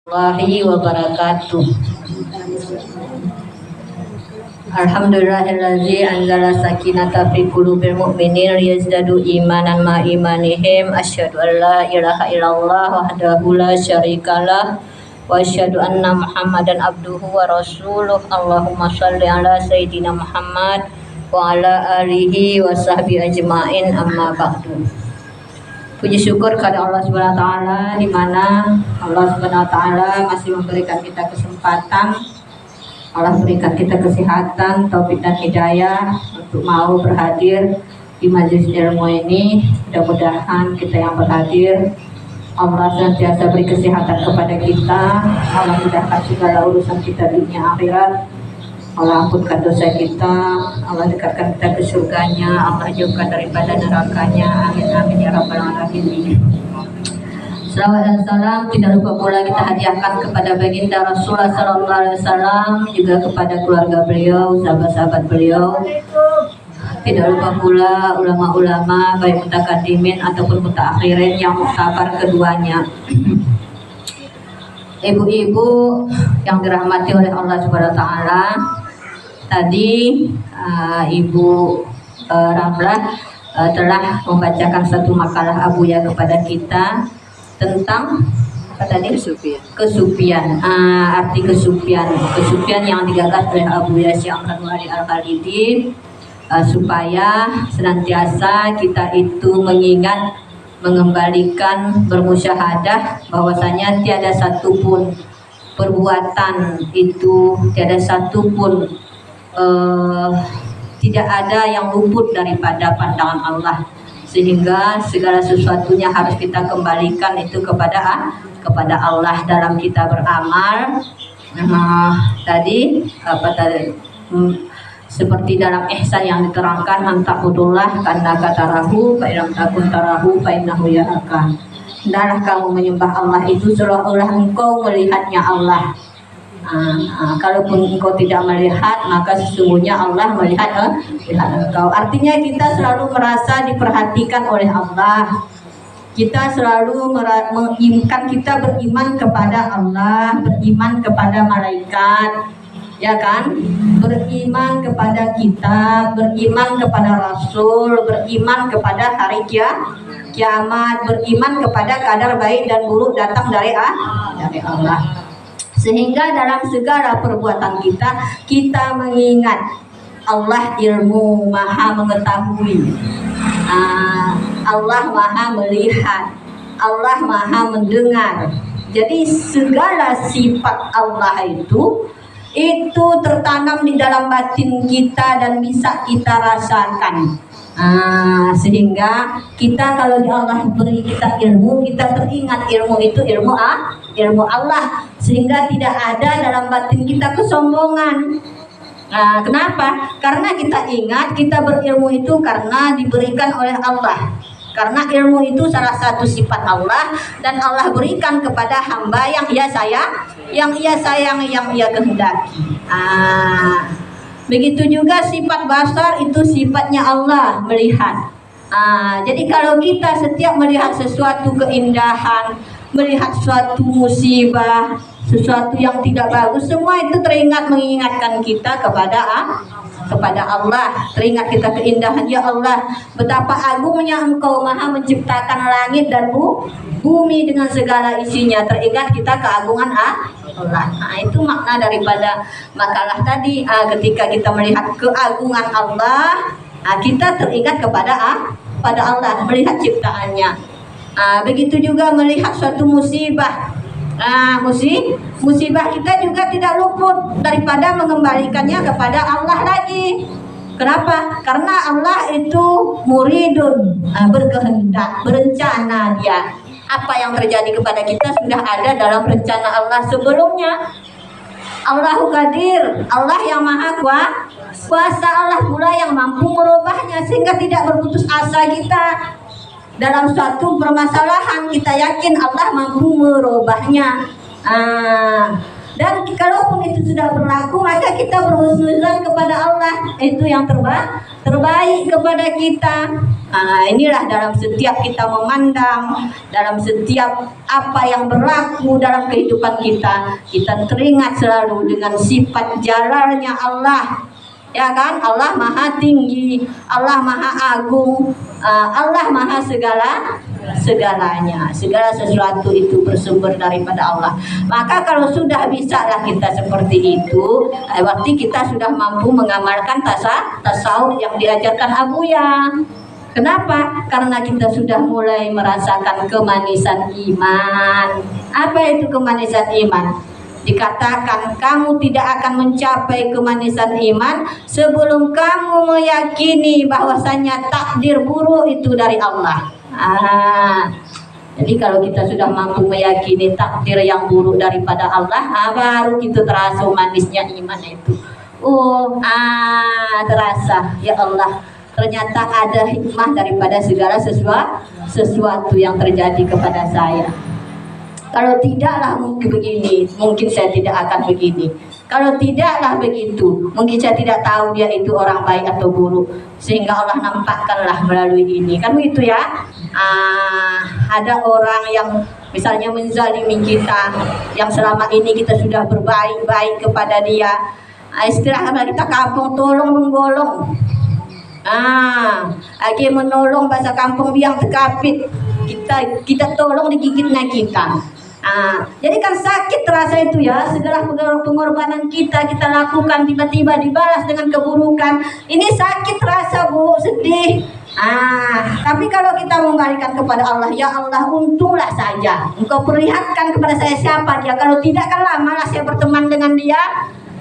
Warahmatullahi wabarakatuh. Alhamdulillahillazi anzala sakinata fi qulubil mu'minin liyazdadu imanan ma imanihim. Asyhadu an la ilaha illallah wahdahu la syarikalah wa asyhadu anna Muhammadan abduhu wa rasuluh. Allahumma shalli ala sayyidina Muhammad wa ala alihi wa sahbihi ajmain, amma ba'du. Puji syukur kepada Allah Subhanahu wa taala, di mana Allah Subhanahu wa taala masih memberikan kita kesempatan. Allah berikan kita kesehatan, taufik dan hidayah untuk mau berhadir di majelis ilmu ini. Mudah-mudahan kita yang berhadir, Allah senantiasa beri kesehatan kepada kita. Allah mudahkan segala urusan kita dunia akhirat. Allah ampunkan dosa kita, Allah dekatkan kita ke surganya, Allah jauhkan daripada nerakanya. Amin amin ya rabbal alamin. Salawat dan salam tidak lupa pula kita hadiahkan kepada baginda Rasulullah sallallahu alaihi wasallam, juga kepada keluarga beliau, sahabat-sahabat beliau. Tidak lupa pula ulama-ulama baik mutakaddimin ataupun mutakhirin yang muktabar keduanya. Ibu-ibu yang dirahmati oleh Allah Subhanahu wa taala, tadi Ibu Ramlah telah membacakan satu makalah Abuya kepada kita tentang apa tadi? Kesupian. Arti kesupian yang digagas oleh Abuya Syekh Anwar Al-Khalidi, supaya senantiasa kita itu mengingat, mengembalikan, bermusyahadah bahwasanya tiada satupun perbuatan itu, tiada satupun tidak ada yang luput daripada pandangan Allah, sehingga segala sesuatunya harus kita kembalikan itu kepada Allah dalam kita beramal. Tadi seperti dalam ihsan yang diterangkan, antakudullah karena katarahu, fa'ilam takun tarahu fa'innahu yaraka. Hendaklah kamu menyembah Allah itu seolah-olah engkau melihatnya Allah. Kalaupun engkau tidak melihat, maka sesungguhnya Allah melihat engkau. Artinya kita selalu merasa diperhatikan oleh Allah. Kita selalu menginginkan, kita beriman kepada Allah, beriman kepada malaikat, ya kan? Beriman kepada kita, beriman kepada Rasul, beriman kepada hari kiamat, beriman kepada kadar baik dan buruk datang dari Allah. Sehingga dalam segala perbuatan kita mengingat Allah ilmu maha mengetahui, Allah maha melihat, Allah maha mendengar. Jadi segala sifat Allah itu tertanam di dalam batin kita dan bisa kita rasakan. Sehingga kita kalau di Allah beri kita ilmu, kita teringat ilmu itu ilmu Allah, sehingga tidak ada dalam batin kita kesombongan. Kenapa? Karena kita ingat kita berilmu itu karena diberikan oleh Allah. Karena ilmu itu salah satu sifat Allah, dan Allah berikan kepada hamba yang ia sayang, yang ia kehendaki. Begitu juga sifat basar itu sifatnya Allah, melihat. Jadi kalau kita setiap melihat sesuatu keindahan, melihat suatu musibah, sesuatu yang tidak bagus, semua itu mengingatkan kita kepada Allah. Teringat kita keindahan, ya Allah, betapa agungnya Engkau maha menciptakan langit dan bumi dengan segala isinya. Teringat kita keagungan Allah. Itu makna daripada makalah tadi. Ketika kita melihat keagungan Allah, kita teringat kepada Allah, melihat ciptaannya. Begitu juga melihat suatu musibah. Musibah kita juga tidak luput daripada mengembalikannya kepada Allah lagi. Kenapa? Karena Allah itu muridun, berkehendak, berencana Dia. Apa yang terjadi kepada kita sudah ada dalam rencana Allah sebelumnya. Allahu Qadir, Allah yang maha kuasa, Allah pula yang mampu merubahnya, sehingga tidak berputus asa kita. Dalam suatu permasalahan kita yakin Allah mampu merubahnya. Dan kalaupun itu sudah berlaku, maka kita berhusnuzan kepada Allah. Itu yang terbaik kepada kita. Inilah dalam setiap kita memandang, dalam setiap apa yang berlaku dalam kehidupan kita, kita teringat selalu dengan sifat jalalnya Allah. Ya kan, Allah maha tinggi, Allah maha agung, Allah maha segalanya, segala sesuatu itu bersumber daripada Allah. Maka kalau sudah bisa lah kita seperti itu, berarti kita sudah mampu mengamalkan tasawuf yang diajarkan Abuya. Kenapa? Karena kita sudah mulai merasakan kemanisan iman. Apa itu kemanisan iman? Dikatakan kamu tidak akan mencapai kemanisan iman sebelum kamu meyakini bahwasanya takdir buruk itu dari Allah. Jadi kalau kita sudah mampu meyakini takdir yang buruk daripada Allah, baru kita terasa manisnya iman itu. Terasa, ya Allah, ternyata ada hikmah daripada segala sesuatu yang terjadi kepada saya. Kalau tidaklah mungkin begini, mungkin saya tidak akan begini. Kalau tidaklah begitu, mungkin saya tidak tahu dia itu orang baik atau buruk. Sehingga Allah nampakkanlah melalui ini. Kan begitu ya. Ada orang yang misalnya menzalimi kita, yang selama ini kita sudah berbaik-baik kepada dia. Istilahnya kita kampung tolong menggolong. Lagi menolong bahasa kampung biang tekapit. Kita tolong digigitnya kita. Jadi kan sakit terasa itu ya, segala pengorbanan kita lakukan tiba-tiba dibalas dengan keburukan. Ini sakit terasa, Bu, sedih. Tapi kalau kita membalikan kepada Allah, ya Allah, untunglah saja Engkau perlihatkan kepada saya siapa dia. Kalau tidak kan lamalah saya berteman dengan dia,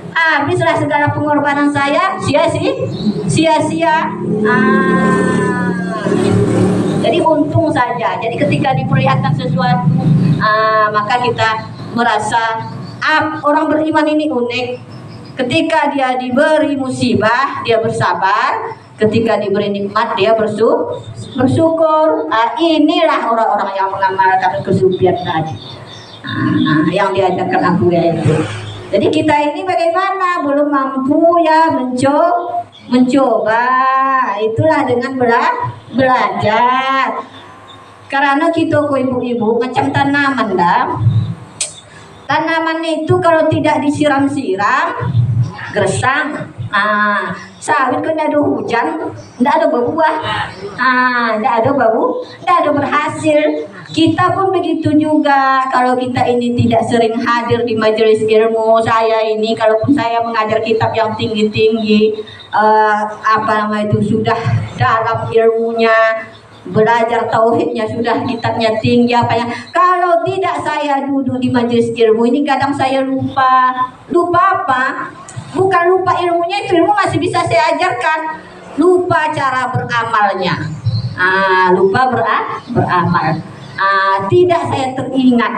habislah segala pengorbanan saya sia-sia. Jadi untung saja. Jadi ketika diperlihatkan sesuatu, maka kita merasa orang beriman ini unik. Ketika dia diberi musibah, dia bersabar. Ketika diberi nikmat, dia bersyukur. Inilah orang-orang yang mengamalkan kesucian tadi, yang diajarkan Abu ya itu. Jadi kita ini bagaimana? Belum mampu ya mencoba. Itulah dengan belajar. Karena kita ibu-ibu macam tanaman dah. Tanaman itu kalau tidak disiram-siram gersang. Sawit kan tidak ada hujan, tidak ada berbuah, tidak ada bau, tidak ada berhasil. Kita pun begitu juga. Kalau kita ini tidak sering hadir di majelis ilmu, saya ini kalaupun saya mengajar kitab yang tinggi-tinggi, sudah dalam ilmunya, belajar tauhidnya sudah kitabnya tinggi kalau tidak saya duduk di majelis ilmu ini, kadang saya lupa apa? Bukan lupa ilmunya, itu ilmu masih bisa saya ajarkan, lupa cara beramalnya. Lupa beramal. Tidak saya teringat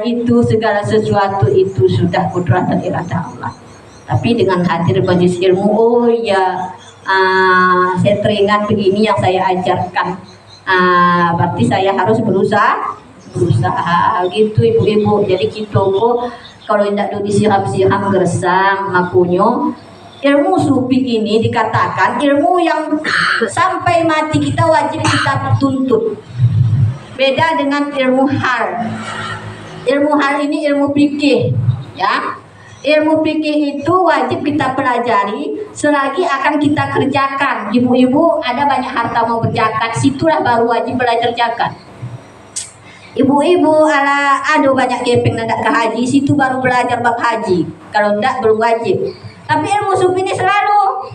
itu segala sesuatu itu sudah kudrat dan irada Allah. Tapi dengan hadir majelis ilmu, saya teringat begini yang saya ajarkan. Berarti saya harus berusaha gitu ibu-ibu. Jadi kita kalau tidak disiram-siram gersang makunyo. Ilmu sufi ini dikatakan ilmu yang sampai mati kita wajib kita tuntut. Beda dengan ilmu hal. Ilmu hal ini ilmu fikih, ya. Ilmu fikih itu wajib kita pelajari selagi akan kita kerjakan. Ibu-ibu ada banyak harta mau berzakat, situlah baru wajib belajar zakat. Ibu-ibu ada banyak gepeng nak ke haji, situ baru belajar bab haji. Kalau tidak belum wajib. Tapi ilmu sufi ini selalu,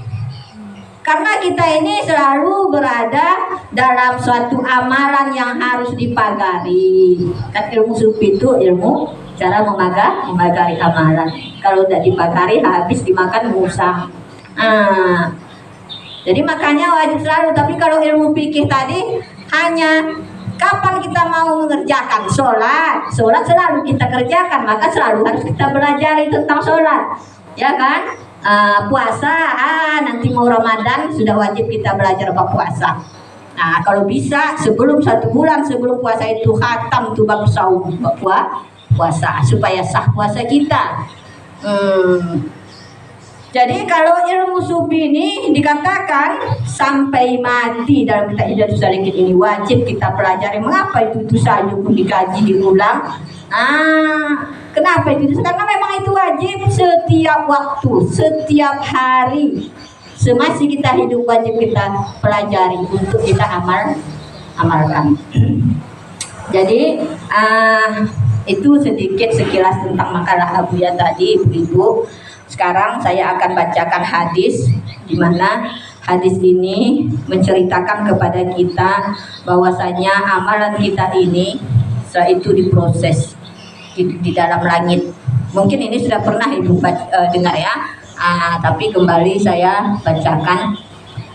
karena kita ini selalu berada dalam suatu amalan yang harus dipagari. Kan ilmu sufi itu ilmu cara memagari amalan. Kalau tidak dipagari habis dimakan musang. Jadi makanya wajib selalu. Tapi kalau ilmu fikih tadi hanya kapan kita mau mengerjakan sholat selalu kita kerjakan, maka selalu harus kita belajar tentang sholat, ya kan? Puasa, nanti mau Ramadan sudah wajib kita belajar bab puasa. Kalau bisa sebelum 1 bulan sebelum puasa itu khatam tuh bab saum, bab puasa supaya sah puasa kita. Jadi kalau ilmu sufi ini dikatakan sampai mati dalam kitab Idatus Salikin ini wajib kita pelajari. Mengapa itu saja pun dikaji diulang? Kenapa itu? Karena memang itu wajib setiap waktu, setiap hari. Semasih kita hidup wajib kita pelajari untuk kita amalkan. Jadi itu sedikit sekilas tentang makalah Abuya tadi, Ibu-ibu. Sekarang saya akan bacakan hadis, di mana hadis ini menceritakan kepada kita bahwasanya amalan kita ini setelah itu diproses di dalam langit. Mungkin ini sudah pernah Ibu dengar ya, tapi kembali saya bacakan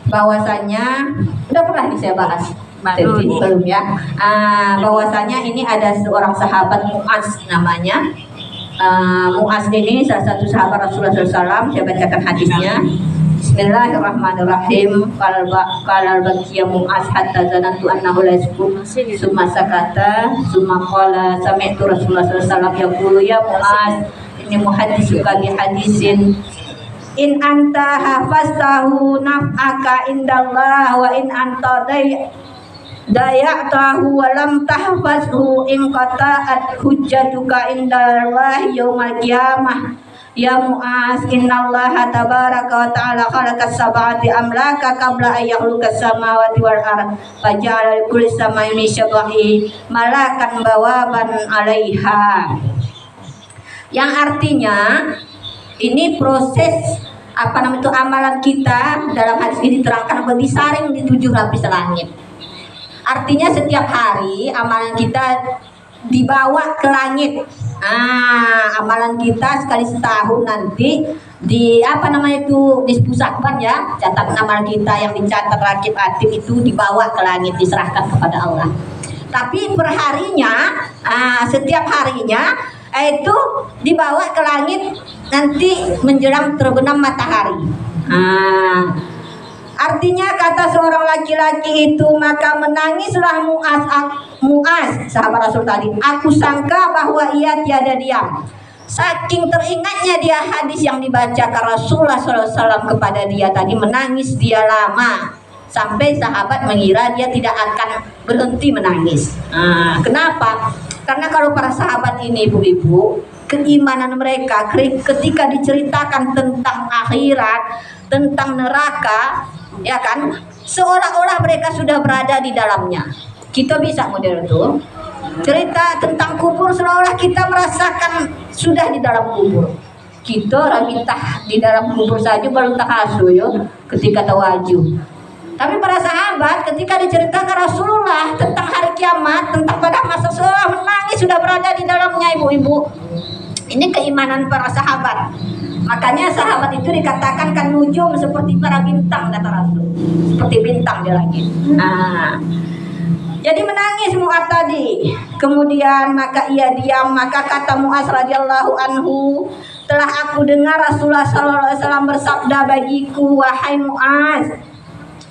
bahwasanya sudah pernah saya bahas. Belum ya. Bahwasanya ini ada seorang sahabat Mu'az namanya. Mu'az ini salah satu sahabat Rasulullah SAW. Saya bacakan hadisnya. Bismillahirrahmanirrahim. Qalal baqiya Mu'az hatta zanantu annahu la yasbut summa sakata summa qala sami'tu Rasulullah SAW yaqulu ya Mu'az inni muhadditsuka bi hadisin in anta hafaztahu naf'aka indallah wa in anta daya'tahu wa lam tahfazhu in qata'at hujjatuka indallahi yaumal qiyamah ya Mu'az innallaha tabaraka wa ta'ala khalaqas sab'ati amlaka qabla an yakhluqas samawati wal ardh faja'ala likulli sama'in min syab'i malakan bawaban 'alaiha, yang artinya ini proses amalan kita dalam hadis ini diterangkan disaring di 7 lapis langit. Artinya setiap hari amalan kita dibawa ke langit. Amalan kita sekali setahun nanti dipusatkan ya, catatan amalan kita yang dicatat rakib atid itu dibawa ke langit, diserahkan kepada Allah. Tapi perharinya, setiap harinya itu dibawa ke langit nanti menjelang terbenam matahari. Artinya kata seorang laki-laki itu, maka menangislah Mu'az, sahabat Rasul tadi. Aku sangka bahwa ia tiada diam. Saking teringatnya dia hadis yang dibacakan Rasulullah SAW kepada dia tadi, menangis dia lama. Sampai sahabat mengira dia tidak akan berhenti menangis. Kenapa? Karena kalau para sahabat ini, ibu-ibu, keimanan mereka ketika diceritakan tentang akhirat, tentang neraka, ya kan, seolah-olah mereka sudah berada di dalamnya. Kita bisa model itu cerita tentang kubur seolah-olah kita merasakan sudah di dalam kubur. Kita rabitah di dalam kubur saja baru tahasu yo ketika tawaju. Tapi para sahabat ketika diceritakan Rasulullah tentang hari kiamat, tentang pada masa seolah menangis sudah berada di dalamnya, ibu-ibu. Ini keimanan para sahabat. Makanya sahabat itu dikatakan kan nujum seperti para bintang, kata Rasul, seperti bintang di langit. Jadi menangis Mu'az tadi. Kemudian maka ia diam. Maka kata Mu'az radhiyallahu anhu, telah aku dengar Rasulullah SAW bersabda bagiku, wahai Mu'az,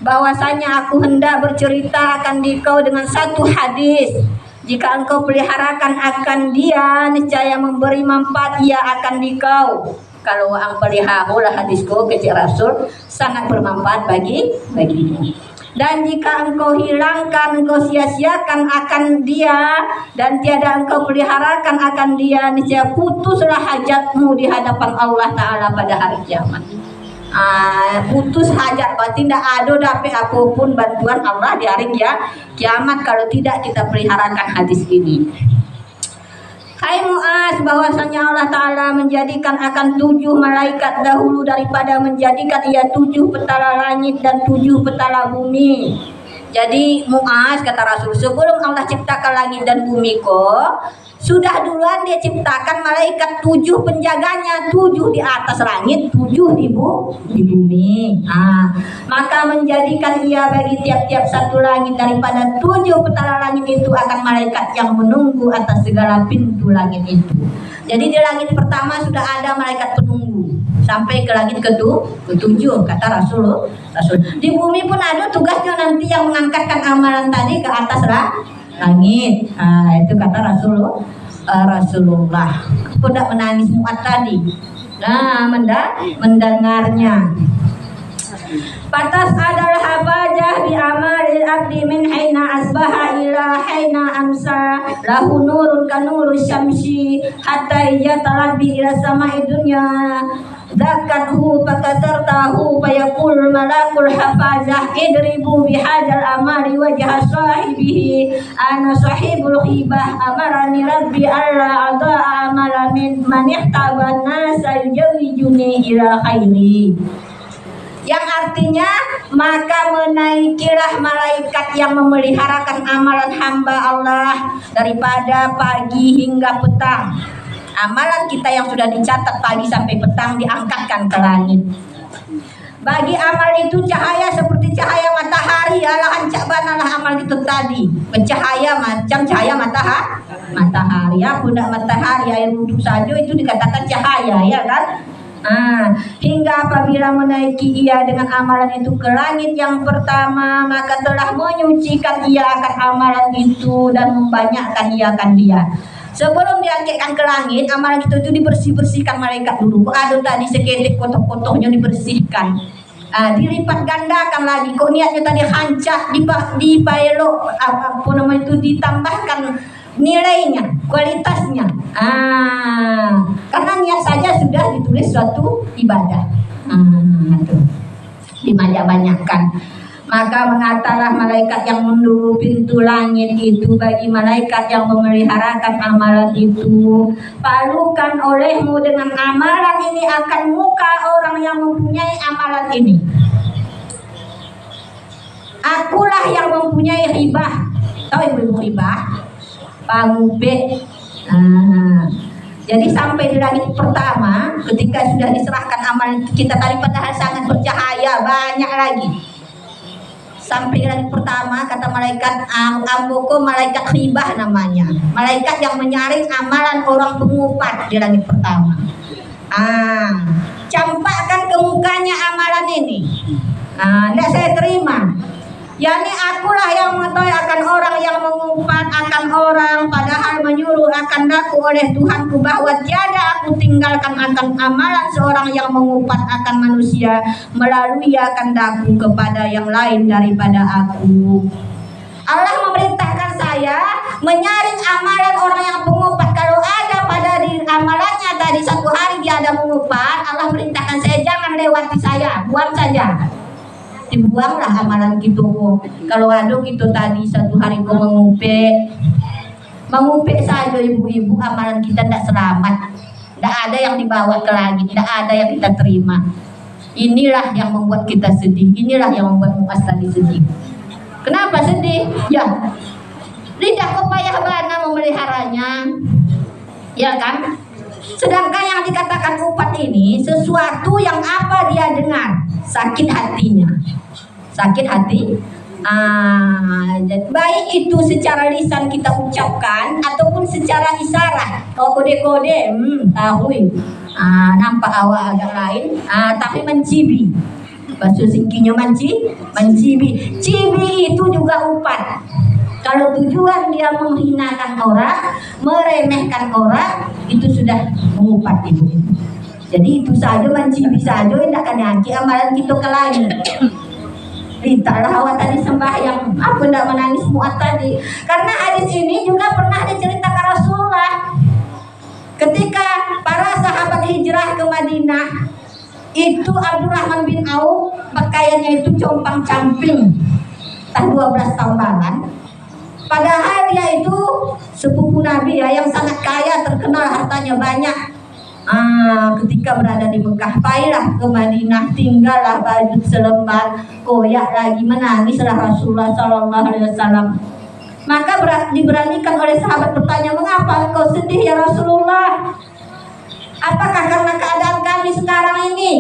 bahwasanya aku hendak bercerita akan dikau dengan satu hadis. Jika engkau peliharakan akan dia, niscaya memberi manfaat ia akan dikau. Kalau ang peliharulah hadisku kecil Rasul sangat bermanfaat bagimu. Dan jika engkau hilangkan, engkau sia-siakan akan dia dan tiada engkau peliharakan akan dia, niscaya putuslah hajatmu di hadapan Allah Ta'ala pada hari kiamat. Putus hajat, berarti tidak ada dapat apapun bantuan Allah di hari kiamat kalau tidak kita peliharakan hadis ini. Hai Mu'az, bahwasanya Allah Ta'ala menjadikan akan 7 malaikat dahulu daripada menjadikan ia 7 petala langit dan 7 petala bumi. Jadi Mu'az, kata Rasul, sebelum Allah ciptakan langit dan bumi kok, sudah duluan dia ciptakan malaikat 7 penjaganya, 7 di atas langit, 7 di bumi. Maka menjadikan ia bagi tiap-tiap satu langit daripada 7 petala langit itu akan malaikat yang menunggu atas segala pintu langit itu. Jadi di langit pertama sudah ada malaikat penunggu sampai ke langit ketujuh, kata Rasul. Di bumi pun ada tugasnya nanti yang mengangkatkan amalan tadi ke atas langit. Itu kata Rasul. Rasulullah. Aku tidak menangis muat tadi. Nah, mendengarnya. Patas adalah hafajah bi amalil abdi min haina asbaha ila haina amsa lahu nurun kanuru syamsi hatta yatalat bi ila sama'i dunya zakathu fakasartahu fayaqul malakul hafazah idribu bihadzal amali wajha sahibihi ana sahibul khibah amarani rabbi alla ada'a amala min man ihtaban nasa yujawijuni ila khairi, yang artinya maka menaikilah malaikat yang memeliharakan amalan hamba Allah daripada pagi hingga petang. Amalan kita yang sudah dicatat pagi sampai petang diangkatkan ke langit. Bagi amal itu cahaya seperti cahaya matahari, alahan cakbanalah amal itu tadi. Bercahaya macam cahaya matahari. Ya, bunda matahari, air wudhu saja itu dikatakan cahaya, ya kan? Hingga apabila menaiki ia dengan amalan itu ke langit yang pertama, maka telah menyucikan ia akan amalan itu dan membanyakkan ia akan dia. Sebelum diangkatkan ke langit, amalan kita itu dibersih-bersihkan malaikat dulu. Ada tadi seketik kotor-kotornya dibersihkan. Dilipat gandakan lagi. Kok niatnya tadi hancak, dipelok apa namanya itu, ditambahkan nilainya, kualitasnya. Karena niat saja sudah ditulis suatu ibadah. Dibanyak-banyakkan. Maka mengatalah malaikat yang menunggu pintu langit itu bagi malaikat yang memeliharakan amalan itu, palukan olehmu dengan amalan ini akan muka orang yang mempunyai amalan ini. Akulah yang mempunyai hibah. Tahu ibu hibah? Pangube. Jadi sampai di langit pertama, ketika sudah diserahkan amalan kita tadi padahal sangat bercahaya, banyak lagi. Sampai langit pertama, kata malaikat Amboko, malaikat hibah namanya, malaikat yang menyaring amalan orang pengupat di langit pertama. Campakkan ke mukanya amalan ini. Tidak saya terima. Yani akulah yang mengetahui akan orang yang mengupat akan orang, padahal menyuruh akan daku oleh Tuhanku bahwa tiada aku tinggalkan akan amalan seorang yang mengupat akan manusia melalui akan daku kepada yang lain daripada aku. Allah memerintahkan saya menyaring amalan orang yang mengupat. Kalau ada pada diri amalannya tadi satu hari dia ada mengupat, Allah merintahkan saya jangan lewati saya, buang saja. Dibuanglah amalan gitu. Kalau ada gitu tadi satu hari kau mengupek saja ibu-ibu, amalan kita tidak selamat, tidak ada yang dibawa ke langit, tidak ada yang kita terima. Inilah yang membuat kita sedih, inilah yang membuat Muas tadi sedih. Kenapa sedih? Ya, lidah kau payah bana memeliharanya, ya kan? Sedangkan yang dikatakan upat ini sesuatu yang apa dia dengar, sakit hatinya. Sakit hati. Baik itu secara lisan kita ucapkan ataupun secara isyarat. Kalau kode-kode, tahu. Nampak awak agak lain, tapi mencibi. Bahasa singkinya mencibi. Cibi itu juga upat. Kalau tujuan dia menghinakan orang, meremehkan orang, itu sudah mengupat ibu. Jadi itu saja mencibi saja, tidak akan nanti amalan kita ke lain. Ditahlah awak tadi sembahyang, aku tidak menangis muat tadi. Karena hadis ini juga pernah diceritakan Rasulullah. Ketika para sahabat hijrah ke Madinah, itu Abdurrahman bin Auf pakaiannya itu compang-camping, 12 tambalan. Padahal dia itu sepupu Nabi ya, yang sangat kaya, terkenal hartanya banyak. Ketika berada di Mekah, pailah ke Madinah, tinggallah baju selembar, koyak lagi, menangislah Rasulullah SAW. Maka diberanikan oleh sahabat bertanya, mengapa engkau sedih ya Rasulullah? Apakah karena keadaan kami sekarang ini?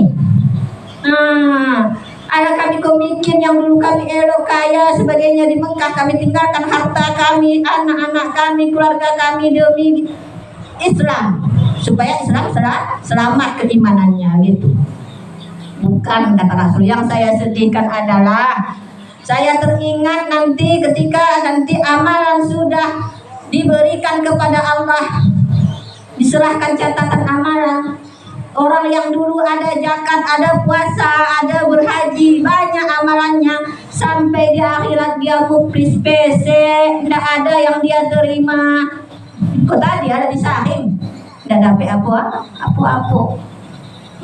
Anak kami kau bikin yang dulu kami elok kaya sebagainya di Mekah, kami tinggalkan harta kami, anak-anak kami, keluarga kami demi Islam, supaya Islam selamat keimanannya gitu. Bukan, kata Rasul. Yang saya sedihkan adalah saya teringat nanti ketika nanti amalan sudah diberikan kepada Allah, diserahkan catatan amalan. Orang yang dulu ada zakat, ada puasa, ada berhaji, banyak amalannya, sampai di akhirat dia muflis PC, tidak ada yang dia terima. Kok tadi ada di sahim, tidak dapat apa-apa,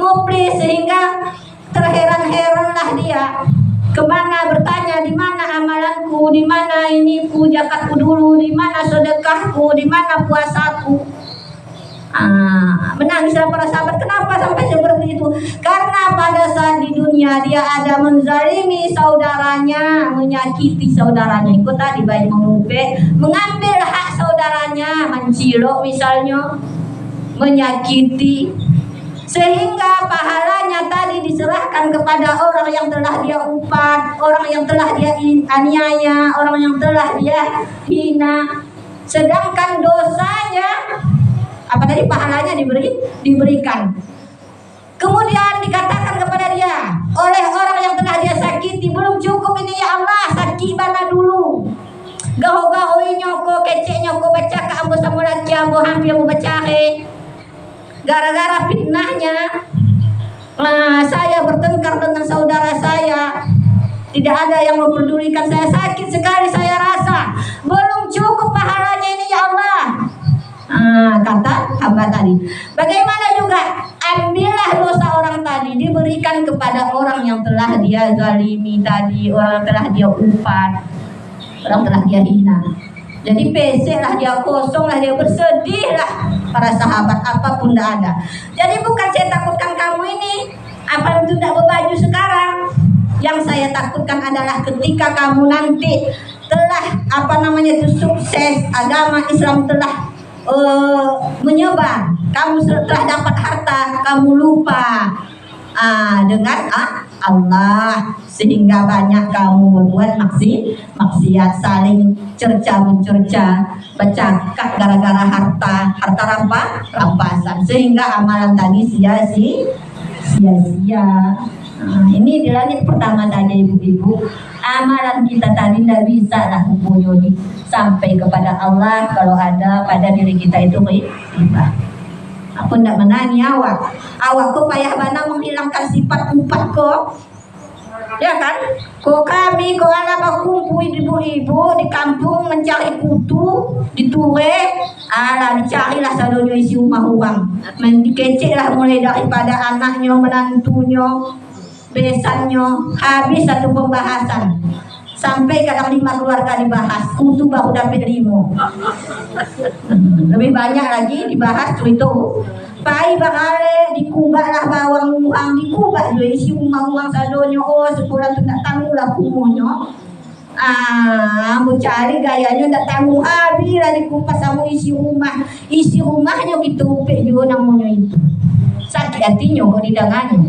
muflis, sehingga terheran-heranlah dia. Kemana bertanya, di mana amalanku, di mana iniku, zakatku dulu, di mana sedekahku, di mana puasaku. Menangislah para sahabat. Kenapa sampai seperti itu? Karena pada saat di dunia dia ada menzalimi saudaranya, menyakiti saudaranya. Ikut tadi baik mengambil hak saudaranya, mencilok misalnya, menyakiti, sehingga pahalanya tadi diserahkan kepada orang yang telah dia umpat, orang yang telah dia aniaya, orang yang telah dia hina. Sedangkan dosanya apa tadi, pahalanya diberikan. Kemudian dikatakan kepada dia oleh orang yang telah dia sakiti, belum cukup ini ya Allah, sakit bana dulu. Gaho-gaho nyoko, kecek nyoko, baca ka ambo sama laki ambo hampir ambo bacahe. Gara-gara fitnahnya, saya bertengkar dengan saudara saya. Tidak ada yang mempedulikan saya, sakit sekali saya rasa. Belum cukup pahalanya ini ya Allah. Kata hamba tadi. Bagaimana juga, ambillah dosa orang tadi, diberikan kepada orang yang telah dia zalimi tadi, orang yang telah dia umpat, orang telah dia hina. Jadi PC lah dia, kosong lah dia, bersedih lah para sahabat, apapun tidak ada. Jadi bukan saya takutkan kamu ini apa itu tidak berbaju sekarang. Yang saya takutkan adalah ketika kamu nanti telah itu sukses, agama Islam telah menyebar, kamu setelah dapat harta, kamu lupa dengan Allah, sehingga banyak kamu berbuat maksiat, saling cerca-mencerca, bercakap gara-gara harta rampasan, sehingga amalan tadi sia-sia. Ini di langit pertama saja ibu-ibu, amalan kita tadi tidak bisa lah mempunyai sampai kepada Allah kalau ada pada diri kita itu riba. Aku tidak menani awakku payah bana menghilangkan sifat empat kok, ya kan? Kok kami kok ala bakumpu ibu-ibu di kampung mencari kutu di ture, dicarilah sadonya isi rumah uang, mendikeceklah mulai daripada anaknya, menantunya, besannya, habis satu pembahasan sampai kadang 5 keluarga dibahas, kutu baru dapat 5. Lebih banyak lagi dibahas itu. Pai bakale dikubah lah bawang uang, dikubah juga isi uang sadonya. Oh sebulan tu tak tanggung lah kumunya. Mau cari gayanya tak tanggung, habis lah dikupas sama isi rumahnya gitu upek juga namanya itu. Sakit hatinya kok didangannya.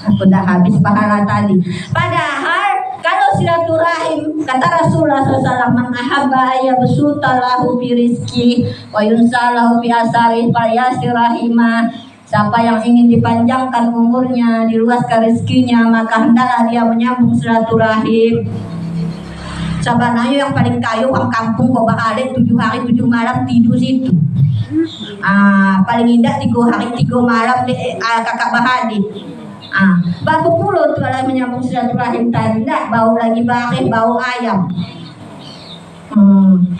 Aku dah habis pahala tadi. Padahal kalau silaturahim, kata Rasulullah SAW, man ahabba ayyabsuta lahu fi rizki wa yunsalahu fi asari falyasir rahimah. Siapa yang ingin dipanjangkan umurnya, diluaskan rezekinya, maka hendaklah dia menyambung silaturahim. Sabananya yang paling kayu orang kampung kok bakal 7 hari 7 malam tidur situ. Paling indah 3 hari 3 malam kakak bahadi. Baku pulau tuh lah menyambung silaturahim tadi, nak bau lagi bakit, bau ayam.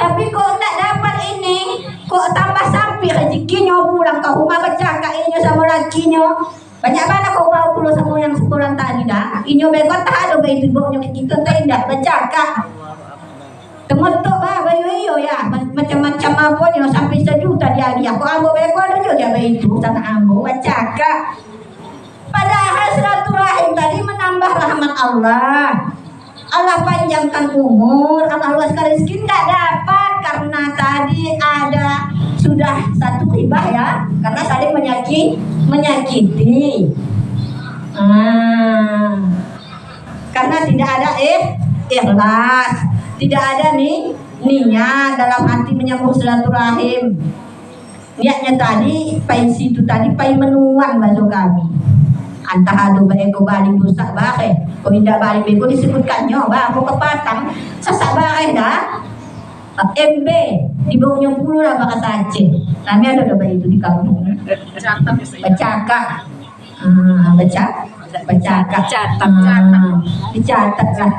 Tapi kok tak dapat ini, kok tambah sampai rezekinya pulang ke rumah bercakap ini sama lakinya. Banyak mana kau bau pulau sama yang sebulan tadi dah. Inyo bekot tak ada bayi tubuhnya kita tidak bercakap. Temutuk bah bayu iyo ya, macam-macam apa ni sampai 1 juta dia. Aku ambo bekot ada juga bayi itu sana ambo bercakap. Padahal silaturahim tadi menambah rahmat Allah. Allah panjangkan umur, Allah luaskan rezeki, tidak dapat karena tadi ada sudah satu ribah ya, karena saling menyakiti. Karena tidak ada ikhlas, tidak ada niat dalam hati menyambung silaturahim. Niatnya tadi pai situ tadi pai menuan baju kami. Antah adu bae ko balik rusak bae. Ko indah balik beko disebutkannya bah aku kepatang sasak bae dah. MB di bawahnya puluh lah bahasa Aceh. Kami ada itu di kampung. Becaka. Dicatat lah.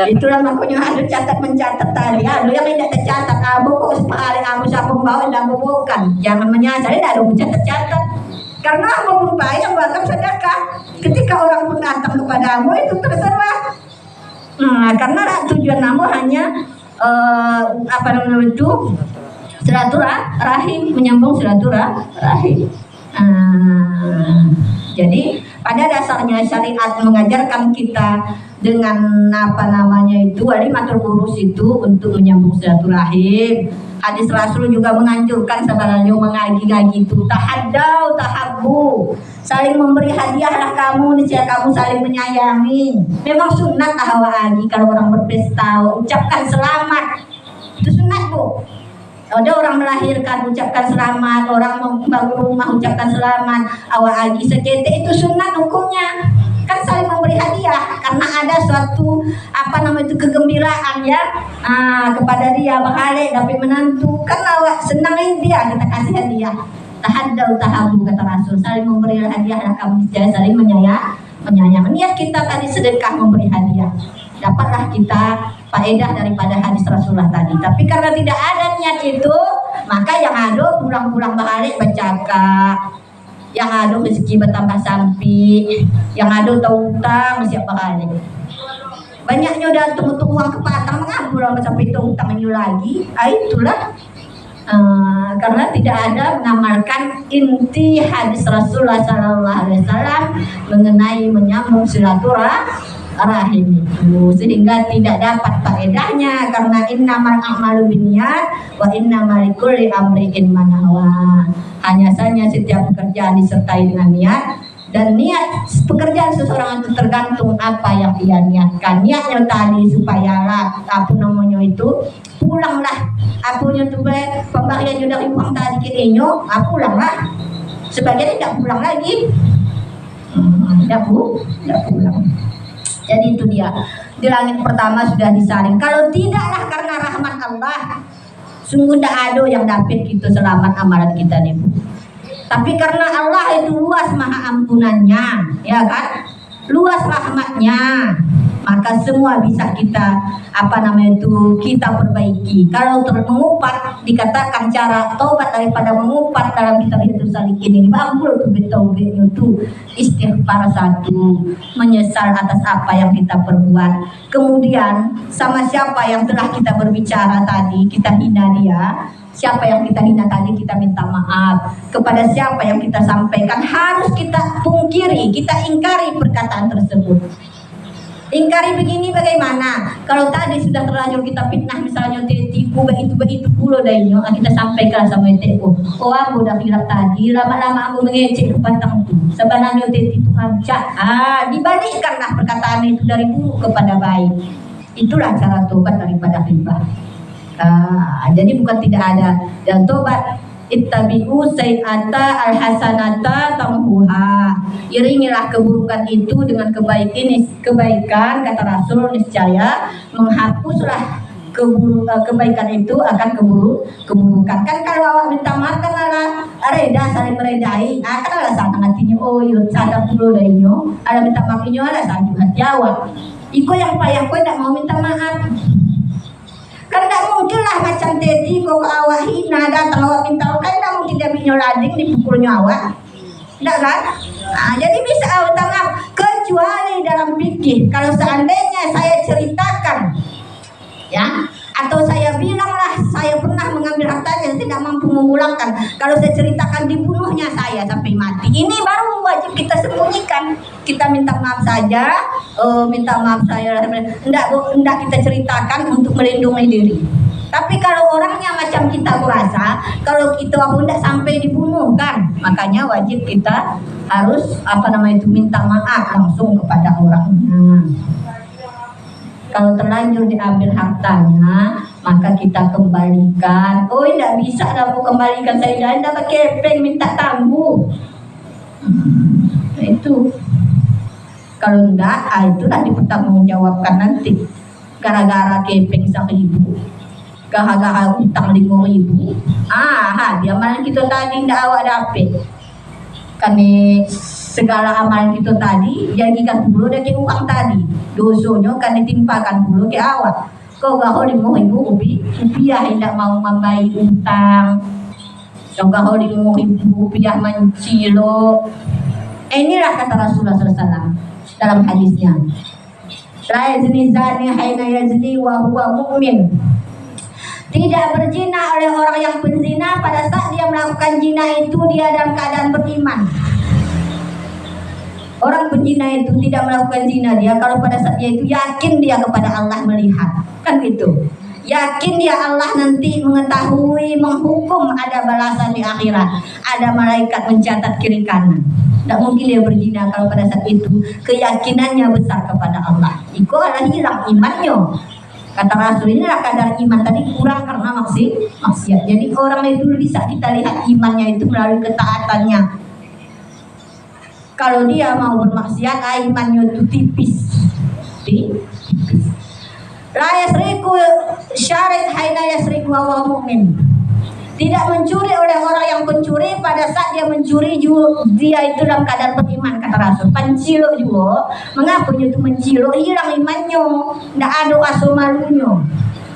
Itulah makanya ada catat mencatat tadi. Ada yang tidak tercatat. Abu kok sekali kamu siapa membawa dan bukan. Jangan menyasar. Tidak ada mencatat-catat. Karena apapun baik yang buatkan sedekah. Ketika orang pun datang kepadamu itu terserah. Karena tujuan kamu hanya apa namanya itu silaturahim, menyambung silaturahim. Jadi pada dasarnya syariat mengajarkan kita dengan apa namanya itu matur urus itu untuk menyambung silaturahim. Hadis Rasul juga menganjurkan sebenarnya mengaji-ngaji itu tahadau tahabbu, saling memberi hadiahlah kamu, niscaya kamu saling menyayangi. Memang sunat ahwagi kalau orang berpesta ucapkan selamat, itu sunat bu. Ada orang melahirkan ucapkan selamat, orang membangun rumah ucapkan selamat, awagi seketik itu sunat hukumnya. Kan saling memberi hadiah karena ada suatu apa namanya itu kegembiraan ya kepada dia bakal dapat menantu. Kan awak senangin dia kita kasih hadiah. Tahaddau tahabu kata Rasul, saling memberi hadiah kamu saling menyayang. Niat kita tadi sedekah memberi hadiah. Dapatlah kita faedah daripada hadis Rasulullah tadi. Tapi karena tidak ada niat itu, maka yang ada pulang-pulang balik bercakap, yang ada rezeki bertambah sampai, yang ada utang siapa balik. Banyaknya udah tunggu uang kepatang mengambul sampai utang ini lagi. Itulah karena tidak ada mengamalkan inti hadis Rasulullah SAW mengenai menyambung silaturahim itu, sehingga tidak dapat faedahnya karena innamal a'malu binniyat wa innamal likulli amri'in ma nawa. Hanya saja setiap pekerjaan disertai dengan niat, dan niat pekerjaan seseorang itu tergantung apa yang dia niatkan. Niatnya tadi supaya apa namanya itu pulanglah, apunya tuh pembagian dari uang tadi kirinyo, pulanglah. Sebagian tidak pulang lagi, tidak pulang. Jadi itu dia, di langit pertama sudah disaring. Kalau tidaklah karena rahmat Allah, sungguh tidak ada yang dapat kita selamat amalan kita nih. Tapi karena Allah itu luas maha ampunannya, ya kan? Luas rahmatnya, maka semua bisa kita apa namanya itu kita perbaiki. Kalau mengupat dikatakan cara taubat daripada mengupat dalam kitab itu salikin ini bagus tuh betaubat itu istighfar satu, menyesal atas apa yang kita perbuat. Kemudian sama siapa yang telah kita berbicara tadi kita hina dia. Siapa yang kita hina tadi kita minta maaf. Kepada siapa yang kita sampaikan harus kita pungkiri, kita ingkari perkataan tersebut. Ingkari begini bagaimana? Kalau tadi sudah terlanjur kita fitnah misalnya tetiku begitu pulau dainya, kita sampaikan sama tetiku. Oh aku udah bilang tadi lama-lama aku mengecek kepatangku. Sebenarnya tetiku hancur. Dibalikkanlah perkataan itu dari buruk kepada baik. Itulah cara tobat daripada ghibah. Jadi bukan tidak ada dan tobat ittabi'u sayyi'ata alhasanata tamhuha, iringilah keburukan itu dengan kebaikan kata Rasul, niscaya menghapuslah kebaikan itu akan keburukan. Kan kalau awak minta maaf kan ala reda saling meredai, kan ala sana hatinya oh yuk sadar dulu dainya ala minta maaf ini ala sanju hati awak iko yang payah kau tidak mau minta maaf. Kan tidak mungkin lah macam tadi kau awak hina datang awak minta, kan tidak mungkin dia binyo lading dipukulnya awak, tidak kan? Jadi bisa awak tangkap kecuali dalam fikih. Kalau seandainya saya ceritakan, ya, atau saya bilanglah saya pernah mengambil hartanya tidak mampu memulangkan. Kalau saya ceritakan dibunuhnya saya sampai mati, ini baru wajib kita sembunyikan. Kita minta maaf saja, minta maaf saya, tidak kita ceritakan untuk melindungi diri. Tapi kalau orangnya macam kita merasa, kalau kita tidak sampai dibunuh kan, makanya wajib kita harus apa namanya itu minta maaf langsung kepada orangnya. Kalau terlanjur diambil hartanya, maka kita kembalikan. Oh, tidak bisa aku kembalikan, saya tidak pakai kepeng minta tangguh. Itu kalau enggak, itulah dipertanggungjawabkan nanti. gara-gara kepeng 1.000, gara-gara utang 5.000. Dia amalan kita tadi ndak awak dapet. Kami segala amalan kita tadi jadikan dulu dari uang tadi. Dosonya kan ditimpakan dulu ke awak. Kau gak 5.000 rupiah tidak mau membayar utang. Kau gak 5.000 rupiah mencilo. Inilah kata Rasulullah SAW dalam hadisnya. La yazni zani haina yazni wa huwa mu'min. Tidak berzina oleh orang yang berzina pada saat dia melakukan zina itu dia dalam keadaan beriman. Orang penzina itu tidak melakukan zina dia kalau pada saat dia itu yakin dia kepada Allah melihat, kan gitu. Yakin dia Allah nanti mengetahui, menghukum, ada balasan di akhirat, ada malaikat mencatat kiri kanan. Tidak mungkin dia berzina kalau pada saat itu keyakinannya besar kepada Allah. Itu adalah hilang imannya. Kata Rasul, inilah kadar iman tadi kurang karena maksiat. Jadi orang itu bisa kita lihat imannya itu melalui ketaatannya. Kalau dia mau bermaksiat, imannya itu tipis. La yasriku syarik haina yasriku wa mu'min. Tidak mencuri oleh orang yang pencuri pada saat dia mencuri juga dia itu dalam keadaan beriman, kata Rasul. Pencilo juga, mengapa dia itu mencilo? Hilang imannya, tidak ada rasa malunya,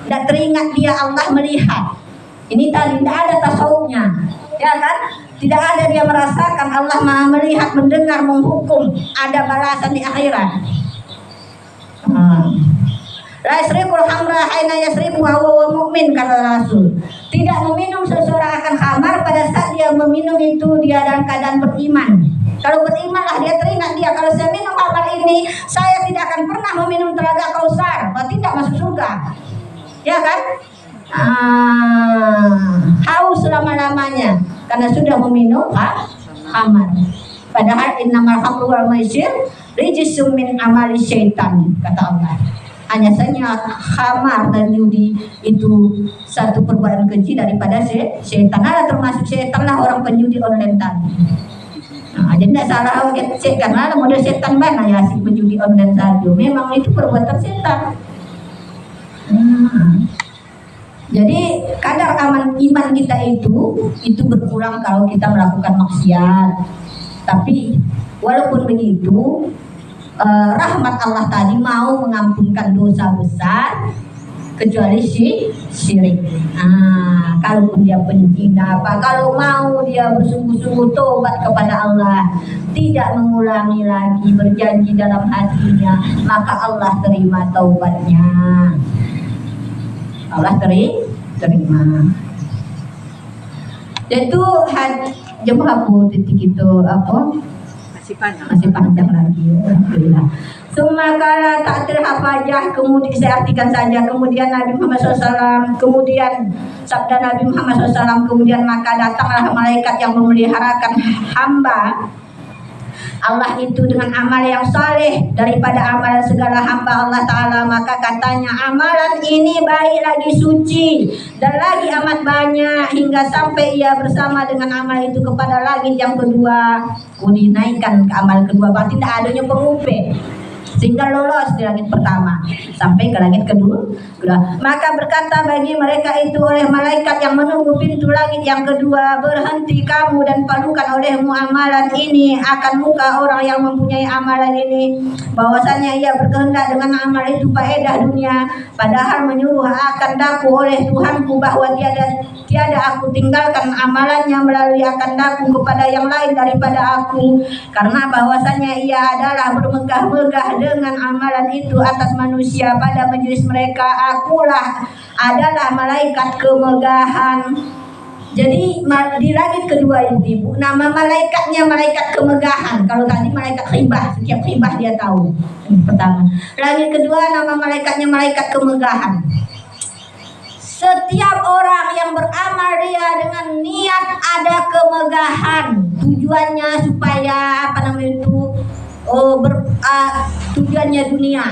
tidak teringat dia Allah melihat. Ini tadi tidak ada tasawufnya, ya kan? Tidak ada dia merasakan Allah Maha melihat, mendengar, menghukum, ada balasan di akhirat. La yasrikul hamra haina yasriku wa huwa mu'min, kata Rasul. Tidak meminum seseorang akan khamar pada saat dia meminum itu dia dalam keadaan beriman. Kalau berimanlah dia teringat dia, kalau saya minum khamar ini saya tidak akan pernah meminum telaga Kausar, berarti tidak masuk surga. Ya kan? Haus selama-lamanya karena sudah meminum khamar. Padahal innamal khamru wal maisir rijsum min amali syaitan, kata Allah. Hanya saja khamar dan judi itu satu perbuatan keji daripada syaitan. Ada termasuk syaitan lah orang penjudi online tadi. Jadi tidak salah karena model syaitan mana ya si penjudi online saja. Memang itu perbuatan syaitan. Jadi kadar aman iman kita itu berkurang kalau kita melakukan maksiat. Tapi walaupun begitu, rahmat Allah tadi mau mengampunkan dosa besar kecuali syirik. Kalaupun dia penzina apa, kalau mau dia bersungguh-sungguh tobat kepada Allah, tidak mengulangi lagi, berjanji dalam hatinya, maka Allah terima taubatnya. Allah terima. Itu jam berapa titik itu apa? Masih panjang lagi. Alhamdulillah. Sumakala takdir hafajah, kemudian saya artikan saja, kemudian Nabi Muhammad SAW, kemudian sabda Nabi Muhammad SAW, kemudian maka datanglah malaikat yang memeliharakan hamba Allah itu dengan amal yang saleh daripada amalan segala hamba Allah Ta'ala. Maka katanya amalan ini baik lagi suci dan lagi amat banyak hingga sampai ia bersama dengan amal itu kepada langit yang kedua. Dinaikkan ke amal kedua, berarti tidak adanya pengupek sehingga lolos di langit pertama sampai ke langit kedua. Maka berkata bagi mereka itu oleh malaikat yang menunggu pintu langit yang kedua, berhenti kamu dan padukan olehmu amalan ini akan muka orang yang mempunyai amalan ini, bahwasanya ia berkehendak dengan amal itu faedah dunia, padahal menyuruh akan daku oleh Tuhanku bahwa tiada aku tinggalkan amalannya melalui akan daku kepada yang lain daripada aku, karena bahwasanya ia adalah bermegah-megah dengan amalan itu atas manusia pada majelis mereka. Akulah adalah malaikat kemegahan. Jadi di langit kedua ibu, nama malaikatnya malaikat kemegahan. Kalau tadi malaikat khibah, setiap khibah dia tahu. Ini pertama. Langit kedua nama malaikatnya malaikat kemegahan. Setiap orang yang beramal dia dengan niat ada kemegahan, tujuannya supaya tujuannya dunia.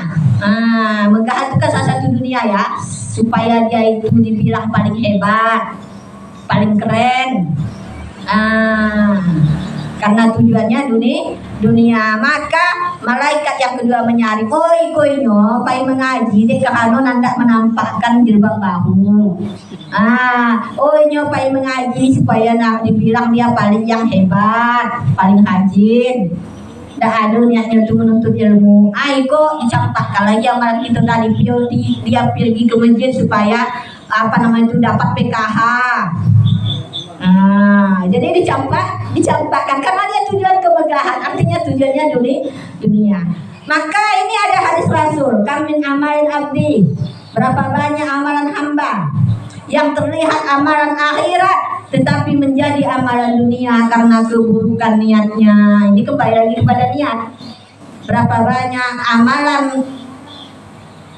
Megah itu kan salah satu dunia ya, supaya dia itu dibilang paling hebat, paling keren. Karena tujuannya dunia, maka Malaikat yang kedua menyaring, ikoinyo pai mengaji dek kahano nandak menampakkan jilbab bahu. Nyo pai mengaji supaya nak dibilang dia paling yang hebat, paling rajin. Dah ada niatnya untuk menuntut ilmu. Iko dicampakkan lagi amalan kita tadi, dia pergi ke masjid supaya itu dapat PKH. Jadi dicampakkan karena dia tujuan kemegahan, artinya tujuannya dunia. Maka ini ada hadis Rasul, kamin amalin abdi, berapa banyak amalan hamba yang terlihat amalan akhirat tetapi menjadi amalan dunia karena keburukan niatnya. Ini kembali lagi kepada niat. Berapa banyak amalan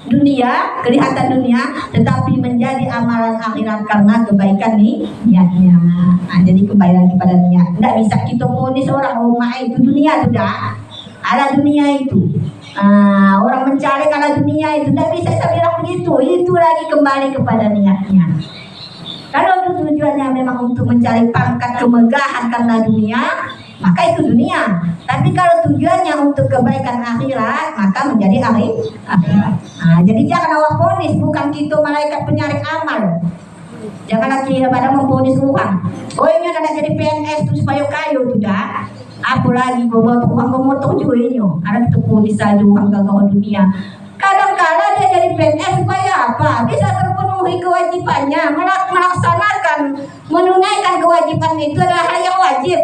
dunia, kelihatan dunia, tetapi menjadi amalan akhirat karena kebaikan niatnya. Jadi kembali lagi pada niat. Tidak bisa kita ponis orang itu dunia sudah, ala dunia itu. Orang mencari ala dunia itu tidak bisa saya bilang begitu. Itu lagi kembali kepada niatnya. Kalau tujuannya memang untuk mencari pangkat kemegahan karena dunia, maka itu dunia. Tapi kalau tujuannya untuk kebaikan akhirat, maka menjadi akhirat. Jadi jangan awak ponis, bukan kita malaikat penyaring amal. Janganlah kita pada memponis uang. Ini ada jadi PNS itu supaya kayu tidak. Apalagi bawa uang memotong juga ini. Ada kita ponis saja uang gagah dunia. Kadang-kadang dia jadi PNS supaya apa? Bisa terpenuhi kewajibannya, melaksanakan, menunaikan kewajiban itu adalah hal yang wajib.